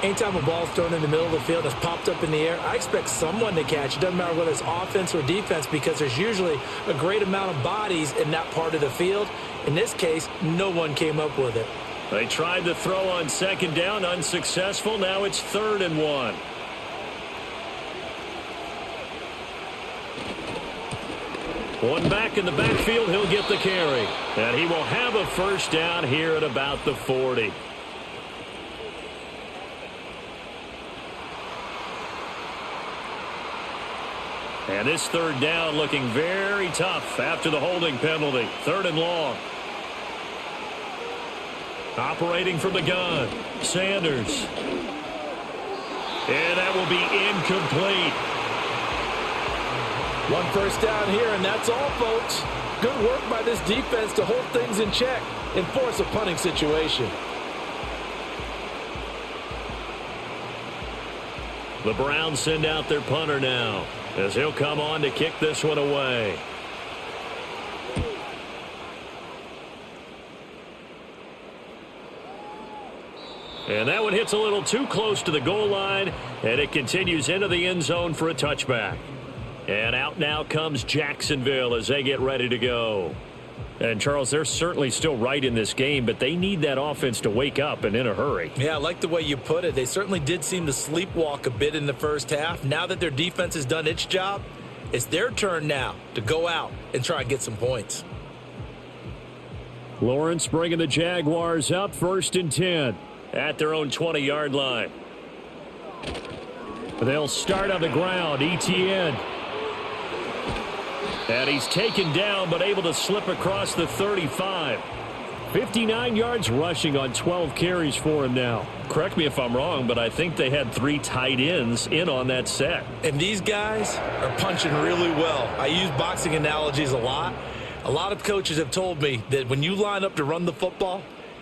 Anytime a ball's thrown in the middle of the field that's popped up in the air, I expect someone to catch. It doesn't matter whether it's offense or defense because there's usually a great amount of bodies in that part of the field. In this case, no one came up with it. They tried to throw on 2nd down, unsuccessful. Now it's 3rd and 1. One back in the backfield, he'll get the carry. And he will have a first down here at about the 40. And this 3rd down looking very tough after the holding penalty. 3rd and long. Operating from the gun, Sanders. And that will be incomplete. 1 first down here, and that's all, folks. Good work by this defense to hold things in check and force a punting situation. The Browns send out their punter now as he'll come on to kick this one away. And that one hits a little too close to the goal line, and it continues into the end zone for a touchback. And out now comes Jacksonville as they get ready to go. And, Charles, they're certainly still right in this game, but they need that offense to wake up and in a hurry. Yeah, I like the way you put it. They certainly did seem to sleepwalk a bit in the first half. Now that their defense has done its job, it's their turn now to go out and try and get some points. Lawrence bringing the Jaguars up 1st and 10. At their own 20-yard line. They'll start on the ground. Etienne. And he's taken down but able to slip across the 35. 59 yards rushing on 12 carries for him now. Correct me if I'm wrong, but I think they had 3 tight ends in on that set. And these guys are punching really well. I use boxing analogies a lot. A lot of coaches have told me that when you line up to run the football,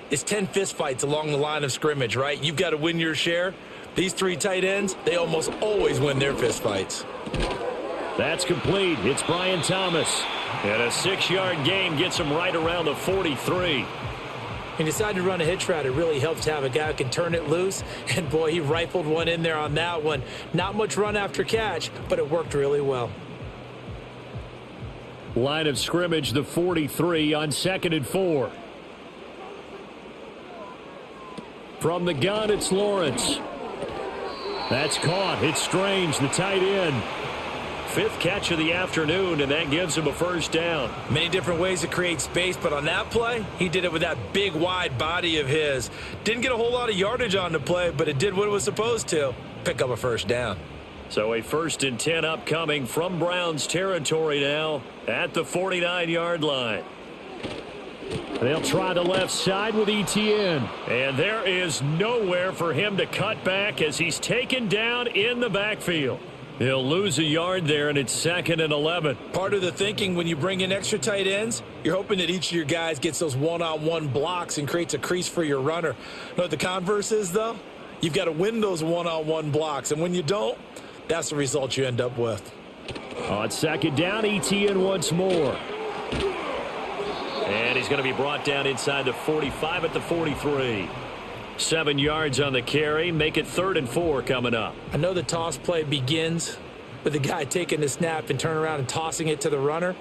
it's 10 fistfights along the line of scrimmage, right? You've got to win your share. These 3 tight ends, they almost always win their fistfights. That's complete. It's Brian Thomas. And a 6-yard gain gets him right around the 43. He decided to run a hitch route. It really helps to have a guy who can turn it loose. And, boy, he rifled one in there on that one. Not much run after catch, but it worked really well. Line of scrimmage, the 43 on 2nd and 4. From the gun, it's Lawrence. That's caught. It's Strange, the tight end. 5th catch of the afternoon, and that gives him a first down. Many different ways to create space, but on that play, he did it with that big, wide body of his. Didn't get a whole lot of yardage on the play, but it did what it was supposed to. Pick up a first down. So a 1st and 10 upcoming from Browns territory now at the 49-yard line. They'll try the left side with Etienne. And there is nowhere for him to cut back as he's taken down in the backfield. He'll lose a yard there, and it's 2nd and 11. Part of the thinking when you bring in extra tight ends, you're hoping that each of your guys gets those one-on-one blocks and creates a crease for your runner. You know what the converse is, though? You've got to win those one-on-one blocks, and when you don't, that's the result you end up with. On second down, ETN once more. And he's going to be brought down inside the 45 at the 43. 7 yards on the carry. Make it 3rd and 4 coming up. I know the toss play begins with the guy taking the snap and turning around and tossing it to the runner.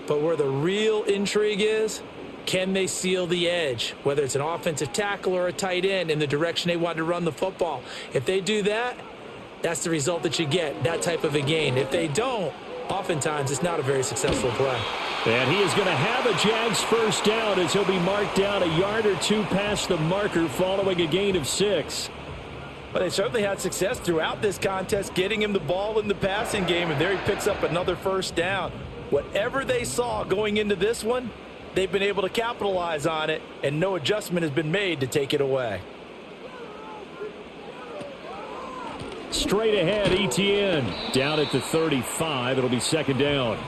But where the real intrigue is, can they seal the edge, whether it's an offensive tackle or a tight end, in the direction they want to run the football? If they do that, that's the result that you get, that type of a gain. If they don't, oftentimes it's not a very successful play. And he is going to have a Jags first down as he'll be marked down a yard or two past the marker following a gain of 6. Well, they certainly had success throughout this contest getting him the ball in the passing game, and there he picks up another first down. Whatever they saw going into this one, they've been able to capitalize on it, and no adjustment has been made to take it away. Straight ahead, ETN down at the 35. It'll be second down.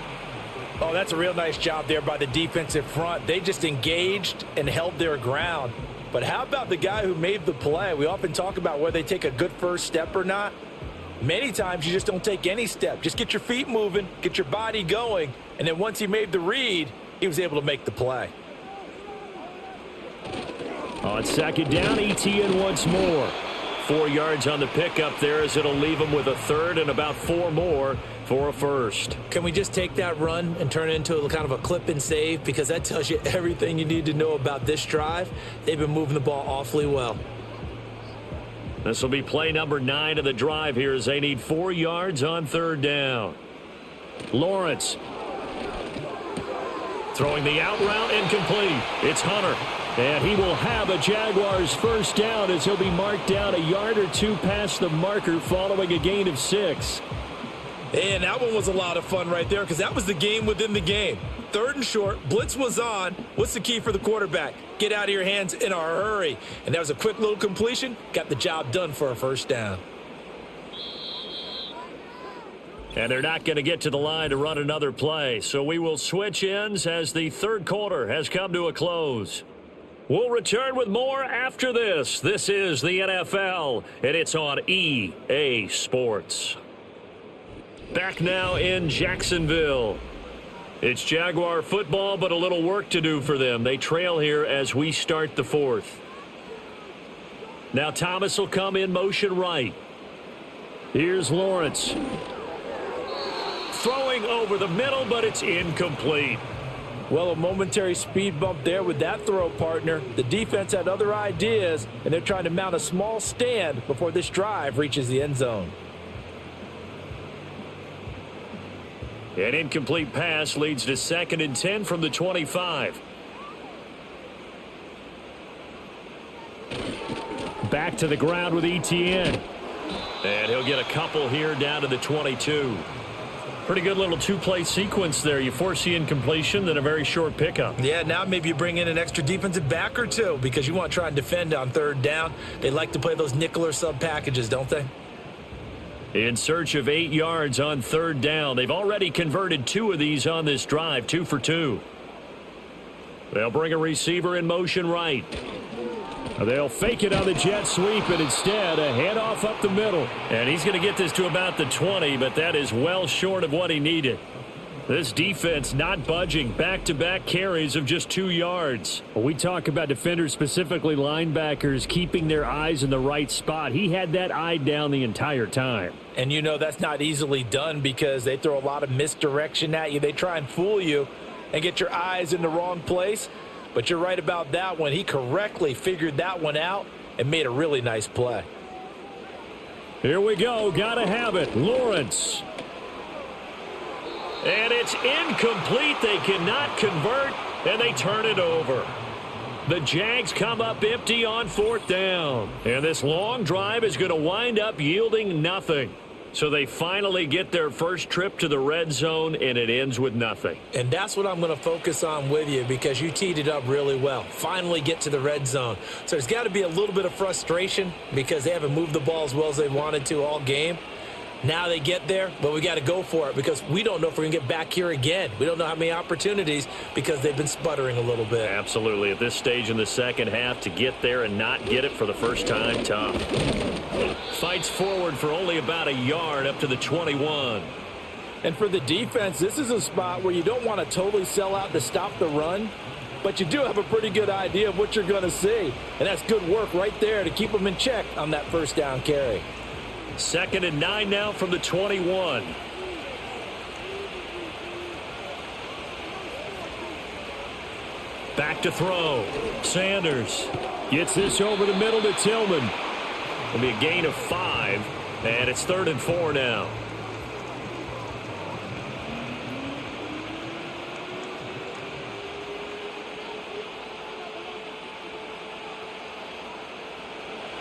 Oh, that's a real nice job there by the defensive front. They just engaged and held their ground. But how about the guy who made the play? We often talk about whether they take a good first step or not. Many times you just don't take any step. Just get your feet moving, get your body going, and then once he made the read, he was able to make the play. On second down, ETN once more. 4 yards on the pickup there as it'll leave him with a 3rd and about 4 more for a first. Can we just take that run and turn it into a kind of a clip and save? Because that tells you everything you need to know about this drive. They've been moving the ball awfully well. This will be play number 9 of the drive here as they need 4 yards on 3rd down. Lawrence throwing the out route, incomplete. It's Hunter. And he will have a Jaguars first down as he'll be marked down a yard or two past the marker following a gain of 6. And that one was a lot of fun right there because that was the game within the game. 3rd and short, blitz was on. What's the key for the quarterback? Get out of your hands in a hurry. And that was a quick little completion. Got the job done for a first down. And they're not going to get to the line to run another play. So we will switch ends as the 3rd quarter has come to a close. We'll return with more after this. This is the NFL, and it's on EA Sports. Back now in Jacksonville. It's Jaguar football, but a little work to do for them. They trail here as we start the 4th. Now Thomas will come in motion right. Here's Lawrence. Throwing over the middle, but it's incomplete. Well, a momentary speed bump there with that throw, partner. The defense had other ideas, and they're trying to mount a small stand before this drive reaches the end zone. An incomplete pass leads to 2nd and 10 from the 25. Back to the ground with ETN. And he'll get a couple here down to the 22. Pretty good little 2-play sequence there. You force the incompletion, then a very short pickup. Yeah, now maybe you bring in an extra defensive back or two because you want to try and defend on 3rd down. They like to play those nickel or sub packages, don't they? In search of 8 yards on 3rd down. They've already converted 2 of these on this drive, 2 for 2. They'll bring a receiver in motion right. They'll fake it on the jet sweep, and instead a handoff up the middle. And he's going to get this to about the 20, but that is well short of what he needed. This defense not budging. Back-to-back carries of just 2 yards. When we talk about defenders, specifically linebackers, keeping their eyes in the right spot, he had that eye down the entire time. And you know that's not easily done because they throw a lot of misdirection at you. They try and fool you and get your eyes in the wrong place. But you're right about that one. He correctly figured that one out and made a really nice play. Here we go. Gotta have it. Lawrence. And it's incomplete. They cannot convert, and they turn it over. The Jags come up empty on 4th down. And this long drive is going to wind up yielding nothing. So they finally get their first trip to the red zone, and it ends with nothing. And that's what I'm going to focus on with you because you teed it up really well. Finally get to the red zone. So there's got to be a little bit of frustration because they haven't moved the ball as well as they wanted to all game. Now they get there, but we got to go for it because we don't know if we're going to get back here again. We don't know how many opportunities because they've been sputtering a little bit. Absolutely. At this stage in the second half, to get there and not get it for the first time, tough. Fights forward for only about a yard up to the 21. And for the defense, this is a spot where you don't want to totally sell out to stop the run, but you do have a pretty good idea of what you're going to see. And that's good work right there to keep them in check on that first down carry. 2nd and 9 now from the 21. Back to throw. Sanders gets this over the middle to Tillman. It'll be a gain of 5, and it's 3rd and 4 now.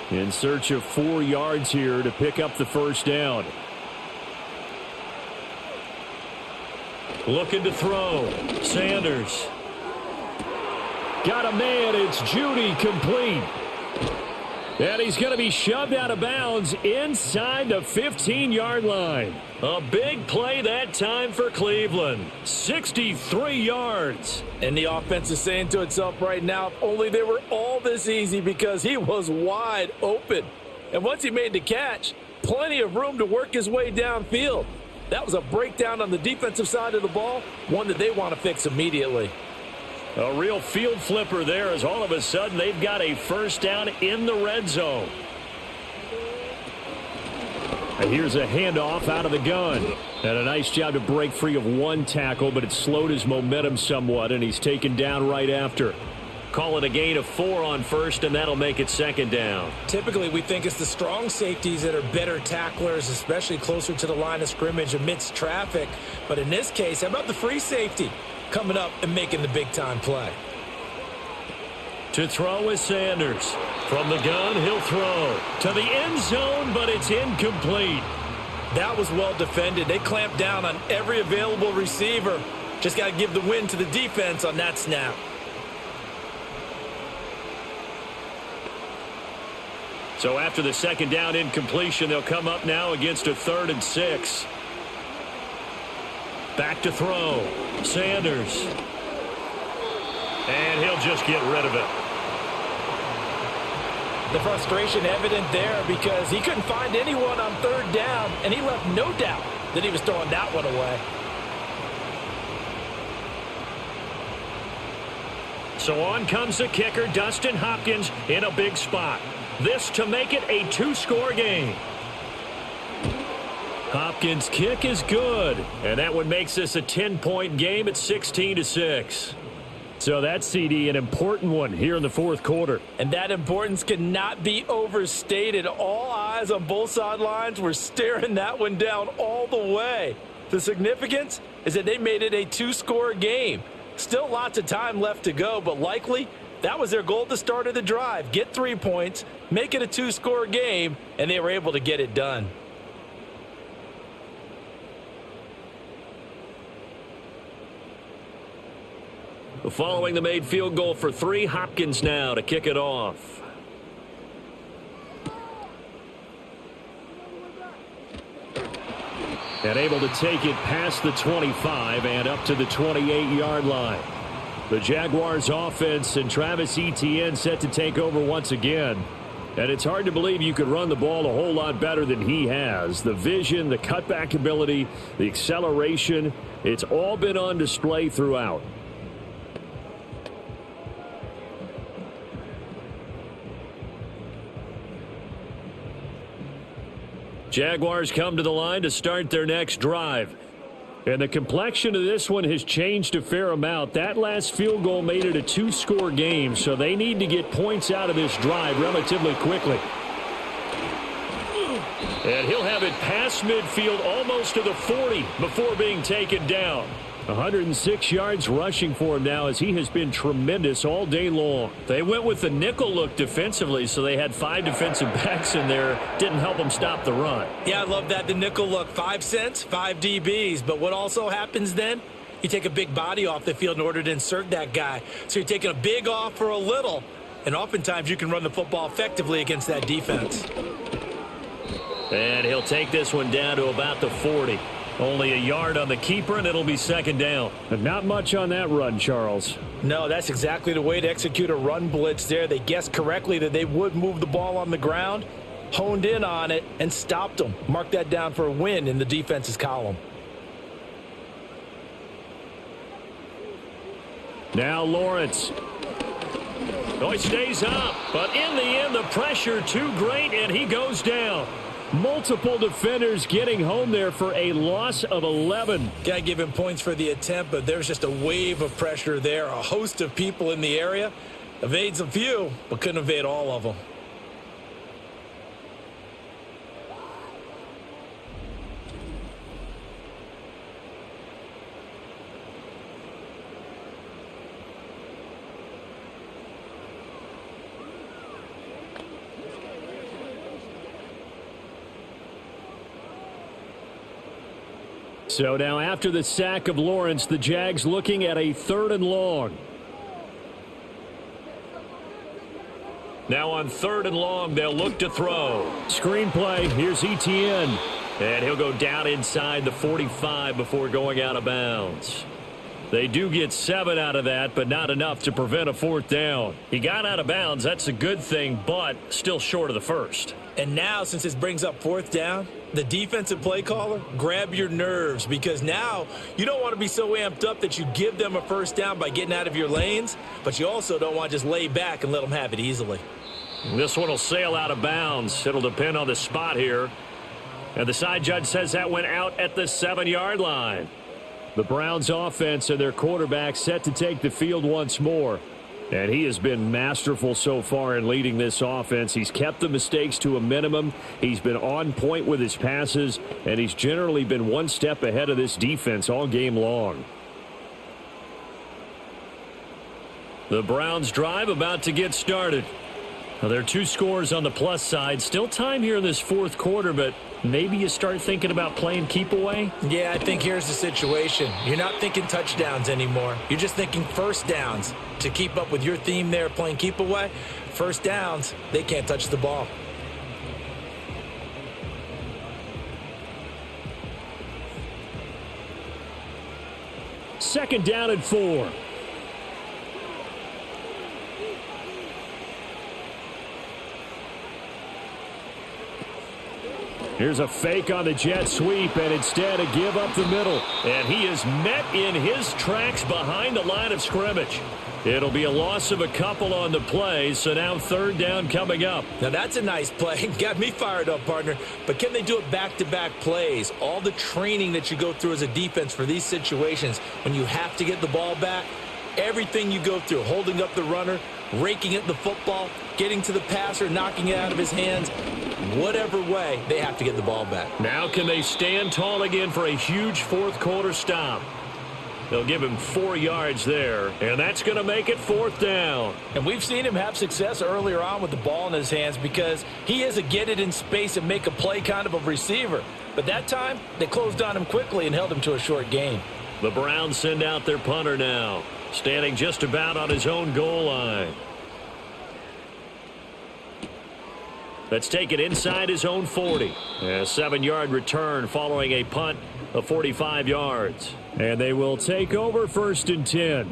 In search of 4 yards here to pick up the first down. Looking to throw. Sanders. Got a man. It's Judy, complete. And he's going to be shoved out of bounds inside the 15-yard line. A big play that time for Cleveland. 63 yards. And the offense is saying to itself right now, if only they were all this easy, because he was wide open. And once he made the catch, plenty of room to work his way downfield. That was a breakdown on the defensive side of the ball, one that they want to fix immediately. A real field flipper there, as all of a sudden they've got a first down in the red zone. And here's a handoff out of the gun. And a nice job to break free of one tackle, but it slowed his momentum somewhat, and he's taken down right after. Call it a gain of 4 on first, and that'll make it 2nd down. Typically, we think it's the strong safeties that are better tacklers, especially closer to the line of scrimmage amidst traffic. But in this case, how about the free safety coming up and making the big-time play? To throw is Sanders. From the gun, he'll throw to the end zone, but it's incomplete. That was well defended. They clamped down on every available receiver. Just got to give the win to the defense on that snap. So after the 2nd down incompletion, they'll come up now against a 3rd and 6. Back to throw. Sanders. And he'll just get rid of it. The frustration evident there because he couldn't find anyone on 3rd down, and he left no doubt that he was throwing that one away. So on comes the kicker, Dustin Hopkins, in a big spot. This to make it a 2-score game. Hopkins' kick is good, and that one makes this a 10-point game at 16-6. So that's, CD, an important one here in the 4th quarter. And that importance cannot be overstated. All eyes on both sidelines were staring that one down all the way. The significance is that they made it a 2-score game. Still lots of time left to go, but likely that was their goal at the start of the drive. Get 3 points, make it a 2-score game, and they were able to get it done. Following the made field goal for 3, Hopkins now to kick it off. And able to take it past the 25 and up to the 28-yard line. The Jaguars offense and Travis Etienne set to take over once again. And it's hard to believe you could run the ball a whole lot better than he has. The vision, the cutback ability, the acceleration, it's all been on display throughout. Jaguars come to the line to start their next drive. And the complexion of this one has changed a fair amount. That last field goal made it a 2-score game, so they need to get points out of this drive relatively quickly. And he'll have it past midfield almost to the 40 before being taken down. 106 yards rushing for him now, as he has been tremendous all day long. They went with the nickel look defensively, so they had 5 defensive backs in there. Didn't help them stop the run. Yeah, I love that. The nickel look, 5 cents, 5 DBs. But what also happens then? You take a big body off the field in order to insert that guy. So you're taking a big off for a little. And oftentimes you can run the football effectively against that defense. And he'll take this one down to about the 40. Only a yard on the keeper, and it'll be second down. But not much on that run, Charles. No, that's exactly the way to execute a run blitz there. They guessed correctly that they would move the ball on the ground, honed in on it, and stopped them. Mark that down for a win in the defense's column. Now Lawrence. Oh, he stays up, but in the end, the pressure too great, and he goes down. Multiple defenders getting home there for a loss of 11. Got to give him points for the attempt, but there's just a wave of pressure there. A host of people in the area. Evades a few, but couldn't evade all of them. So now after the sack of Lawrence, the Jags looking at a 3rd and long. Now on 3rd and long, they'll look to throw. Screenplay, here's Etienne. And he'll go down inside the 45 before going out of bounds. They do get 7 out of that, but not enough to prevent a 4th down. He got out of bounds. That's a good thing, but still short of the first. And now, since this brings up 4th down, the defensive play caller, grab your nerves, because now you don't want to be so amped up that you give them a 1st down by getting out of your lanes, but you also don't want to just lay back and let them have it easily. This one will sail out of bounds. It'll depend on the spot here. And the side judge says that went out at the 7-yard line. The Browns offense and their quarterback set to take the field once more. And he has been masterful so far in leading this offense. He's kept the mistakes to a minimum. He's been on point with his passes, and he's generally been one step ahead of this defense all game long. The Browns drive about to get started. Now, there are 2 scores on the plus side. Still time here in this 4th quarter, but maybe you start thinking about playing keep away? Yeah, I think here's the situation. You're not thinking touchdowns anymore. You're just thinking 1st downs. To keep up with your theme there playing keep away, 1st downs, they can't touch the ball. Second down and 4. Here's a fake on the jet sweep, and instead a give up the middle. And he is met in his tracks behind the line of scrimmage. It'll be a loss of a couple on the play, so now 3rd down coming up. Now that's a nice play. Got me fired up, partner. But can they do it back-to-back plays? All the training that you go through as a defense for these situations, when you have to get the ball back, everything you go through, holding up the runner, raking at the football, getting to the passer, knocking it out of his hands, whatever way, they have to get the ball back. Now can they stand tall again for a huge 4th quarter stop? They'll give him 4 yards there, and that's going to make it 4th down. And we've seen him have success earlier on with the ball in his hands because he is a get it in space and make a play kind of a receiver. But that time, they closed on him quickly and held him to a short gain. The Browns send out their punter now, standing just about on his own goal line. Let's take it inside his own 40. A 7-yard return following a punt of 45 yards. And they will take over 1st and 10.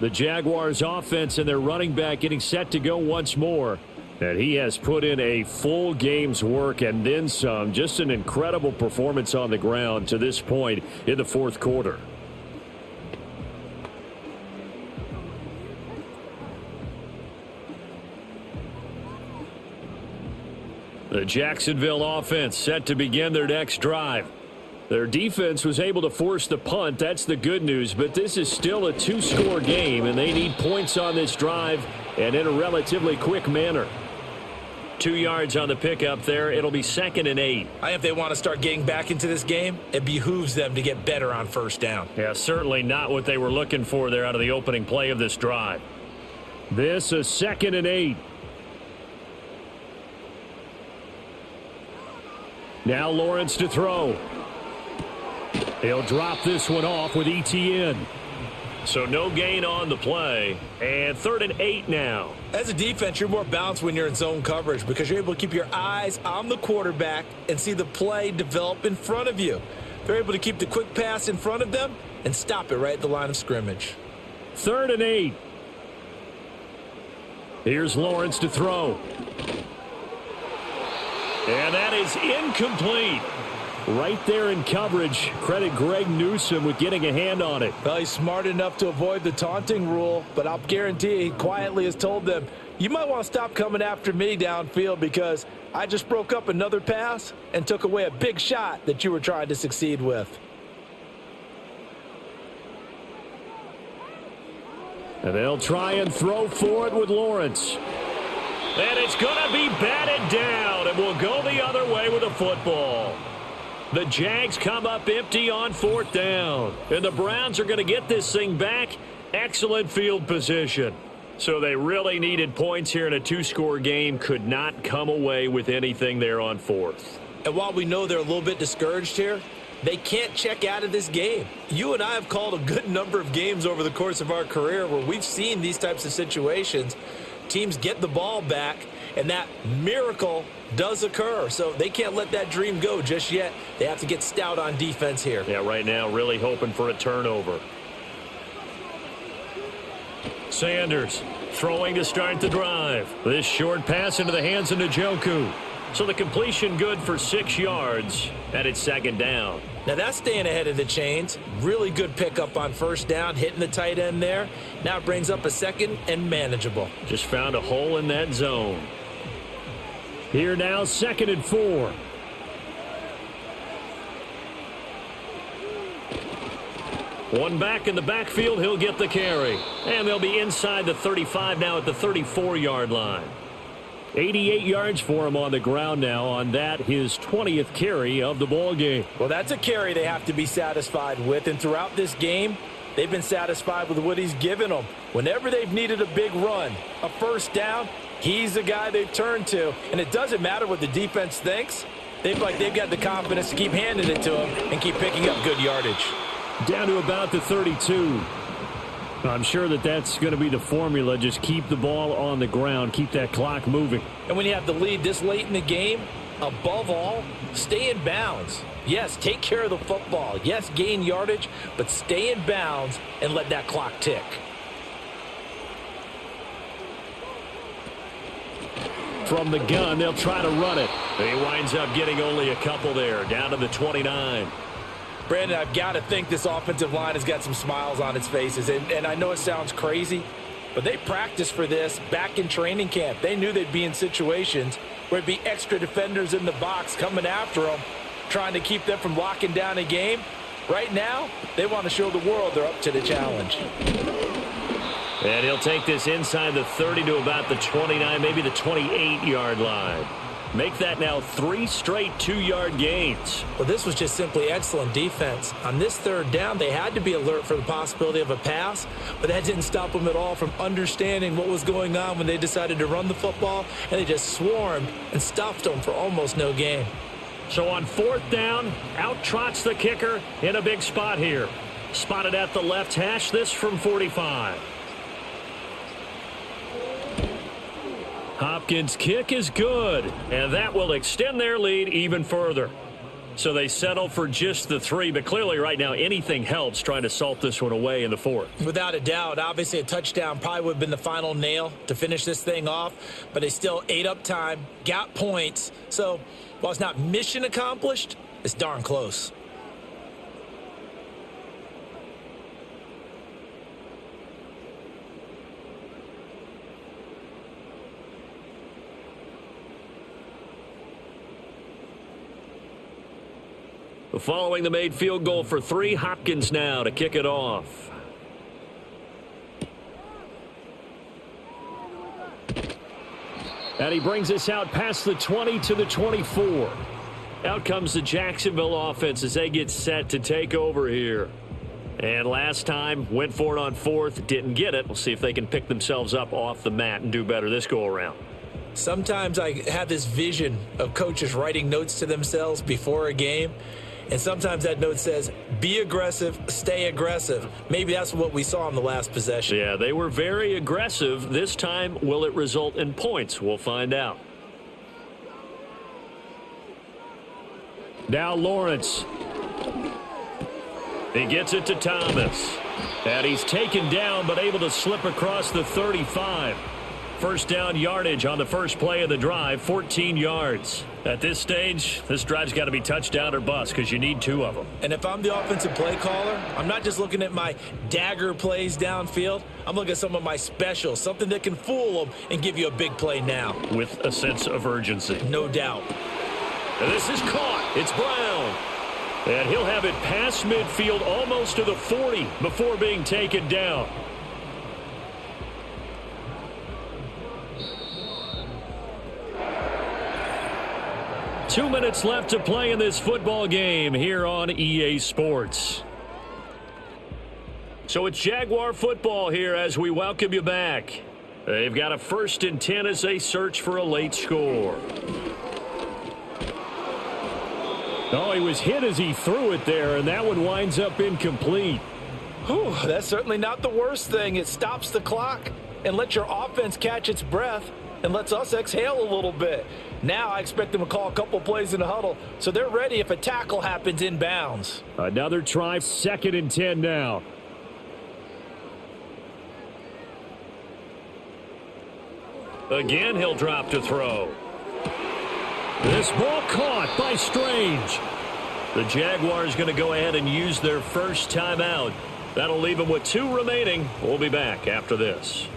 The Jaguars offense and their running back getting set to go once more. And he has put in a full game's work and then some. Just an incredible performance on the ground to this point in the 4th quarter. The Jacksonville offense set to begin their next drive. Their defense was able to force the punt. That's the good news. But this is still a 2-score game, and they need points on this drive and in a relatively quick manner. 2 yards on the pickup there. It'll be 2nd and 8. I think if they want to start getting back into this game, it behooves them to get better on 1st down. Yeah, certainly not what they were looking for there out of the opening play of this drive. This is 2nd and 8. Now Lawrence to throw. He'll drop this one off with Etienne. So no gain on the play. And 3rd and 8 now. As a defense, you're more balanced when you're in zone coverage because you're able to keep your eyes on the quarterback and see the play develop in front of you. They're able to keep the quick pass in front of them and stop it right at the line of scrimmage. 3rd and 8. Here's Lawrence to throw. And that is incomplete. Right there in coverage. Credit Greg Newsome with getting a hand on it. Well, he's smart enough to avoid the taunting rule, but I'll guarantee he quietly has told them, you might want to stop coming after me downfield because I just broke up another pass and took away a big shot that you were trying to succeed with. And they'll try and throw for it with Lawrence. And it's going to be batted down, and we'll go the other way with the football. The Jags come up empty on 4th down. And the Browns are going to get this thing back. Excellent field position. So they really needed points here in a 2-score game. Could not come away with anything there on 4th. And while we know they're a little bit discouraged here, they can't check out of this game. You and I have called a good number of games over the course of our career where we've seen these types of situations. Teams get the ball back, and that miracle does occur. So they can't let that dream go just yet. They have to get stout on defense here. Yeah, right now really hoping for a turnover. Sanders throwing to start the drive. This short pass into the hands of Njoku. So the completion good for 6 yards, and it's 2nd down. Now that's staying ahead of the chains. Really good pickup on 1st down, hitting the tight end there. Now it brings up a 2nd and manageable. Just found a hole in that zone. Here now, 2nd and 4. One back in the backfield, he'll get the carry. And they'll be inside the 35 now at the 34-yard line. 88 yards for him on the ground now on that, his 20th carry of the ball game. Well, that's a carry they have to be satisfied with, and throughout this game, they've been satisfied with what he's given them. Whenever they've needed a big run, a 1st down, he's the guy they've turned to, and it doesn't matter what the defense thinks. They've got the confidence to keep handing it to him and keep picking up good yardage. Down to about the 32. I'm sure that's going to be the formula. Just keep the ball on the ground. Keep that clock moving. And when you have the lead this late in the game, above all, stay in bounds. Yes, take care of the football. Yes, gain yardage, but stay in bounds and let that clock tick. From the gun, they'll try to run it. He winds up getting only a couple there, down to the 29. Brandon, I've got to think this offensive line has got some smiles on its faces. And I know it sounds crazy, but they practiced for this back in training camp. They knew they'd be in situations where it'd be extra defenders in the box coming after them, trying to keep them from locking down a game. Right now, they want to show the world they're up to the challenge. And he'll take this inside the 30 to about the 29, maybe the 28-yard line. Make that now 3 straight 2-yard gains. Well, this was just simply excellent defense. On this 3rd down, they had to be alert for the possibility of a pass, but that didn't stop them at all from understanding what was going on when they decided to run the football, and they just swarmed and stuffed them for almost no gain. So on 4th down, out trots the kicker in a big spot here. Spotted at the left hash, this from 45. Hopkins' kick is good, and that will extend their lead even further. So they settle for just the 3, but clearly right now anything helps trying to salt this one away in the 4th. Without a doubt, obviously a touchdown probably would have been the final nail to finish this thing off, but they still ate up time, got points. So while it's not mission accomplished, it's darn close. Following the made field goal for 3, Hopkins now to kick it off. And he brings us out past the 20 to the 24. Out comes the Jacksonville offense as they get set to take over here. And last time, went for it on 4th, didn't get it. We'll see if they can pick themselves up off the mat and do better this go-around. Sometimes I have this vision of coaches writing notes to themselves before a game, And sometimes that note says, be aggressive, stay aggressive. Maybe that's what we saw in the last possession. Yeah, they were very aggressive. This time, will it result in points? We'll find out. Now Lawrence. He gets it to Thomas. And he's taken down but able to slip across the 35. First down yardage on the first play of the drive, 14 yards. At this stage, this drive's got to be touchdown or bust because you need 2 of them. And if I'm the offensive play caller, I'm not just looking at my dagger plays downfield. I'm looking at some of my specials, something that can fool them and give you a big play now. With a sense of urgency. No doubt. And this is caught. It's Brown. And he'll have it past midfield almost to the 40 before being taken down. Two minutes left to play in this football game here on EA Sports. So it's Jaguar football here as we welcome you back. They've got a 1st and 10 as they search for a late score. Oh, he was hit as he threw it there, and that one winds up incomplete. Whew, that's certainly not the worst thing. It stops the clock and lets your offense catch its breath and lets us exhale a little bit. Now I expect them to call a couple plays in the huddle, so they're ready if a tackle happens inbounds. Another try, 2nd and 10 now. Again, he'll drop to throw. This ball caught by Strange. The Jaguars going to go ahead and use their first timeout. That'll leave them with 2 remaining. We'll be back after this.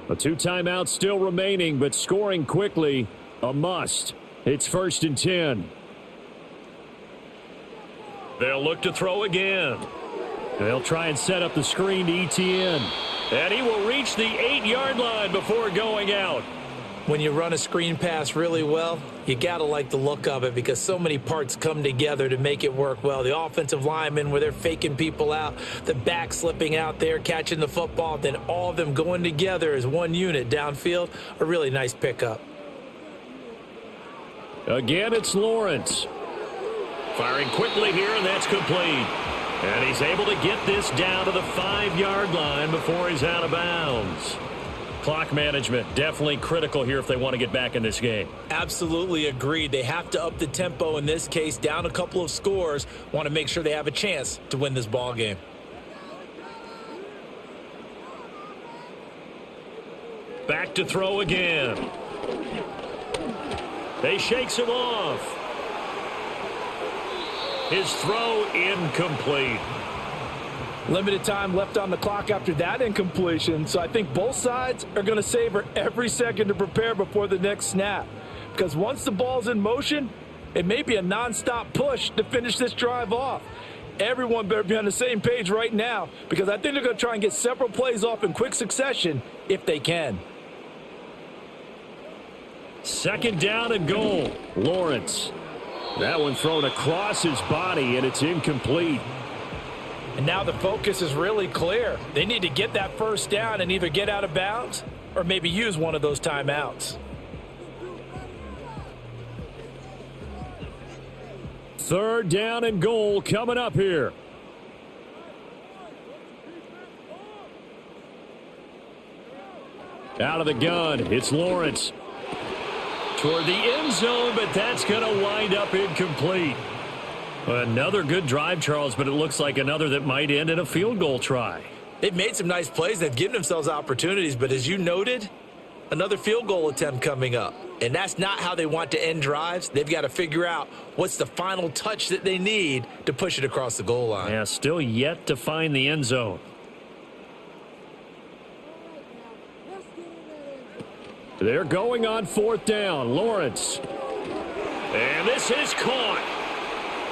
A 2 timeouts still remaining, but scoring quickly, a must. It's 1st and 10. They'll look to throw again. They'll try and set up the screen to ETN. And he will reach the 8-yard line before going out. When you run a screen pass really well, you got to like the look of it because so many parts come together to make it work well. The offensive linemen where they're faking people out, the back slipping out there, catching the football, then all of them going together as one unit downfield, a really nice pickup. Again, it's Lawrence. Firing quickly here, and that's complete. And he's able to get this down to the 5-yard line before he's out of bounds. Clock management definitely critical here if they want to get back in this game. Absolutely agreed. They have to up the tempo in this case, down a couple of scores. Want to make sure they have a chance to win this ball game. Back to throw again. They shakes him off. His throw incomplete. Limited time left on the clock after that incompletion, so I think both sides are going to savor every second to prepare before the next snap. Because once the ball's in motion, it may be a nonstop push to finish this drive off. Everyone better be on the same page right now because I think they're going to try and get several plays off in quick succession if they can. 2nd down and goal. Lawrence. That one thrown across his body, and it's incomplete. And now the focus is really clear. They need to get that first down and either get out of bounds or maybe use one of those timeouts. 3rd down and goal coming up here. Out of the gun, it's Lawrence. Toward the end zone, but that's going to wind up incomplete. Another good drive, Charles, but it looks like another that might end in a field goal try. They've made some nice plays. They've given themselves opportunities, but as you noted, another field goal attempt coming up. And that's not how they want to end drives. They've got to figure out what's the final touch that they need to push it across the goal line. Yeah, still yet to find the end zone. They're going on 4th down. Lawrence. And this is caught.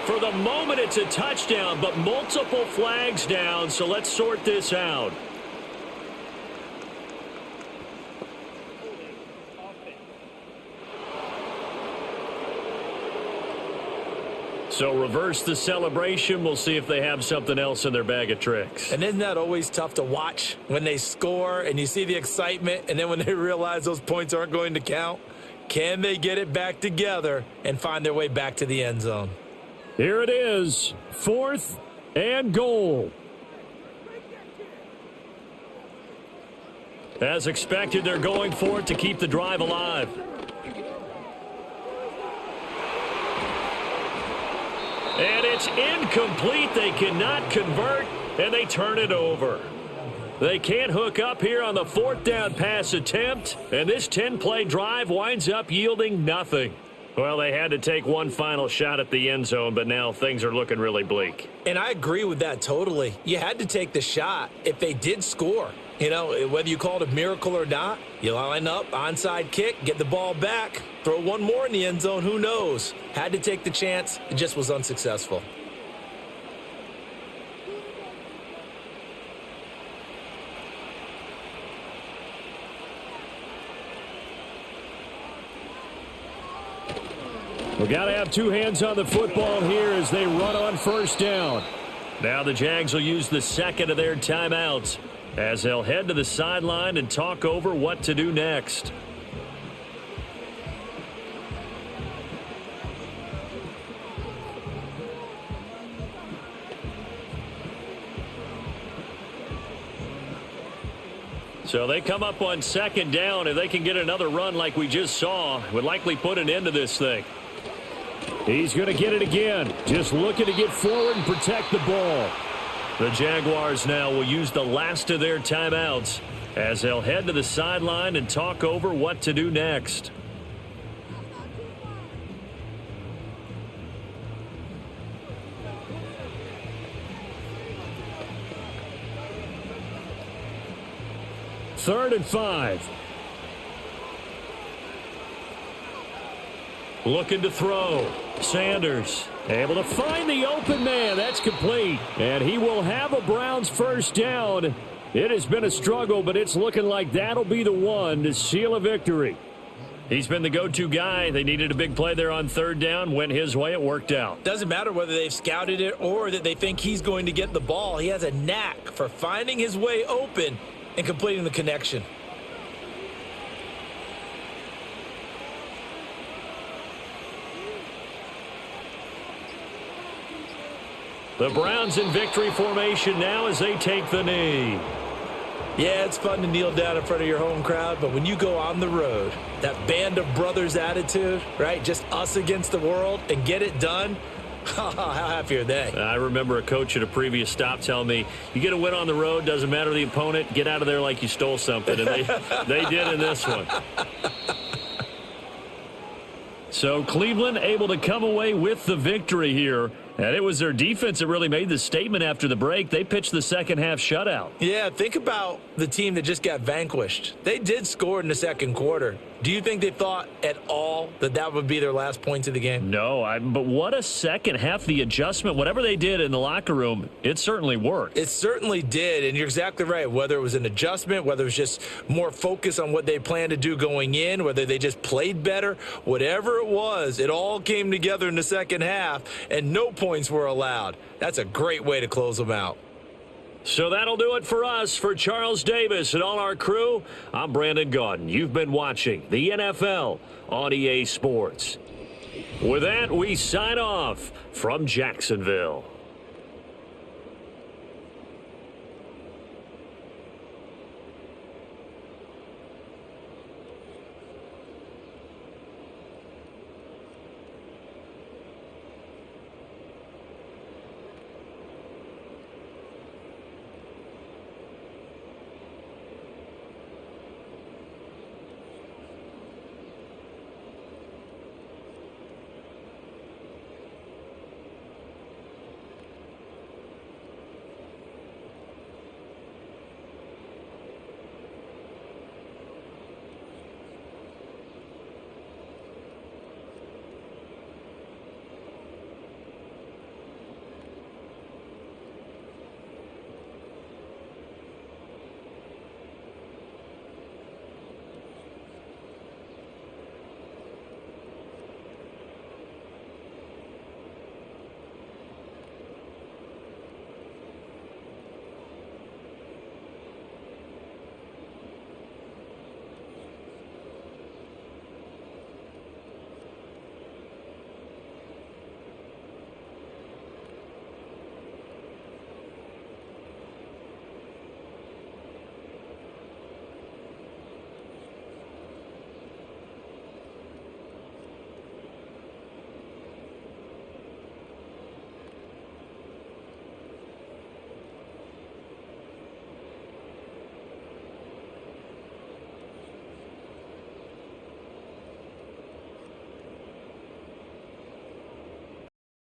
For the moment, it's a touchdown, but multiple flags down, so let's sort this out. So reverse the celebration. We'll see if they have something else in their bag of tricks. And isn't that always tough to watch when they score and you see the excitement, and then when they realize those points aren't going to count? Can they get it back together and find their way back to the end zone? Here it is, 4th and goal. As expected, they're going for it to keep the drive alive. And it's incomplete. They cannot convert, and they turn it over. They can't hook up here on the 4th down pass attempt, and this 10-play drive winds up yielding nothing. Well, they had to take one final shot at the end zone, but now things are looking really bleak. And I agree with that totally. You had to take the shot if they did score. You know, whether you call it a miracle or not, you line up, onside kick, get the ball back, throw one more in the end zone, who knows? Had to take the chance. It just was unsuccessful. We've got to have two hands on the football here as they run on 1st down. Now the Jags will use the second of their timeouts as they'll head to the sideline and talk over what to do next. So they come up on 2nd down. If they can get another run like we just saw, would likely put an end to this thing. He's going to get it again. Just looking to get forward and protect the ball. The Jaguars now will use the last of their timeouts as they'll head to the sideline and talk over what to do next. Third and 5. Looking to throw. Sanders Able to find the open man. That's complete. And he will have a Browns 1st down. It has been a struggle, but it's looking like that'll be the one to seal a victory. He's been the go-to guy. They needed a big play there on 3rd down. Went his way. It worked out. Doesn't matter whether they've scouted it or that they think he's going to get the ball. He has a knack for finding his way open and completing the connection. The Browns in victory formation now as they take the knee. Yeah, it's fun to kneel down in front of your home crowd, but when you go on the road, that band of brothers attitude, right, just us against the world, and get it done, how happy are they? I remember a coach at a previous stop telling me, you get a win on the road, doesn't matter the opponent, get out of there like you stole something, and they did in this one. So Cleveland able to come away with the victory here. And it was their defense that really made the statement after the break. They pitched the second half shutout. Yeah, think about the team that just got vanquished. They did score in the second quarter. Do you think they thought at all that that would be their last points of the game? No, but what a second half. The adjustment, whatever they did in the locker room, it certainly worked. It certainly did, and you're exactly right. Whether it was an adjustment, whether it was just more focus on what they planned to do going in, whether they just played better, whatever it was, it all came together in the second half, and no points were allowed. That's a great way to close them out. So that'll do it for us. For Charles Davis and all our crew, I'm Brandon Gaudin. You've been watching the NFL on EA Sports. With that, we sign off from Jacksonville.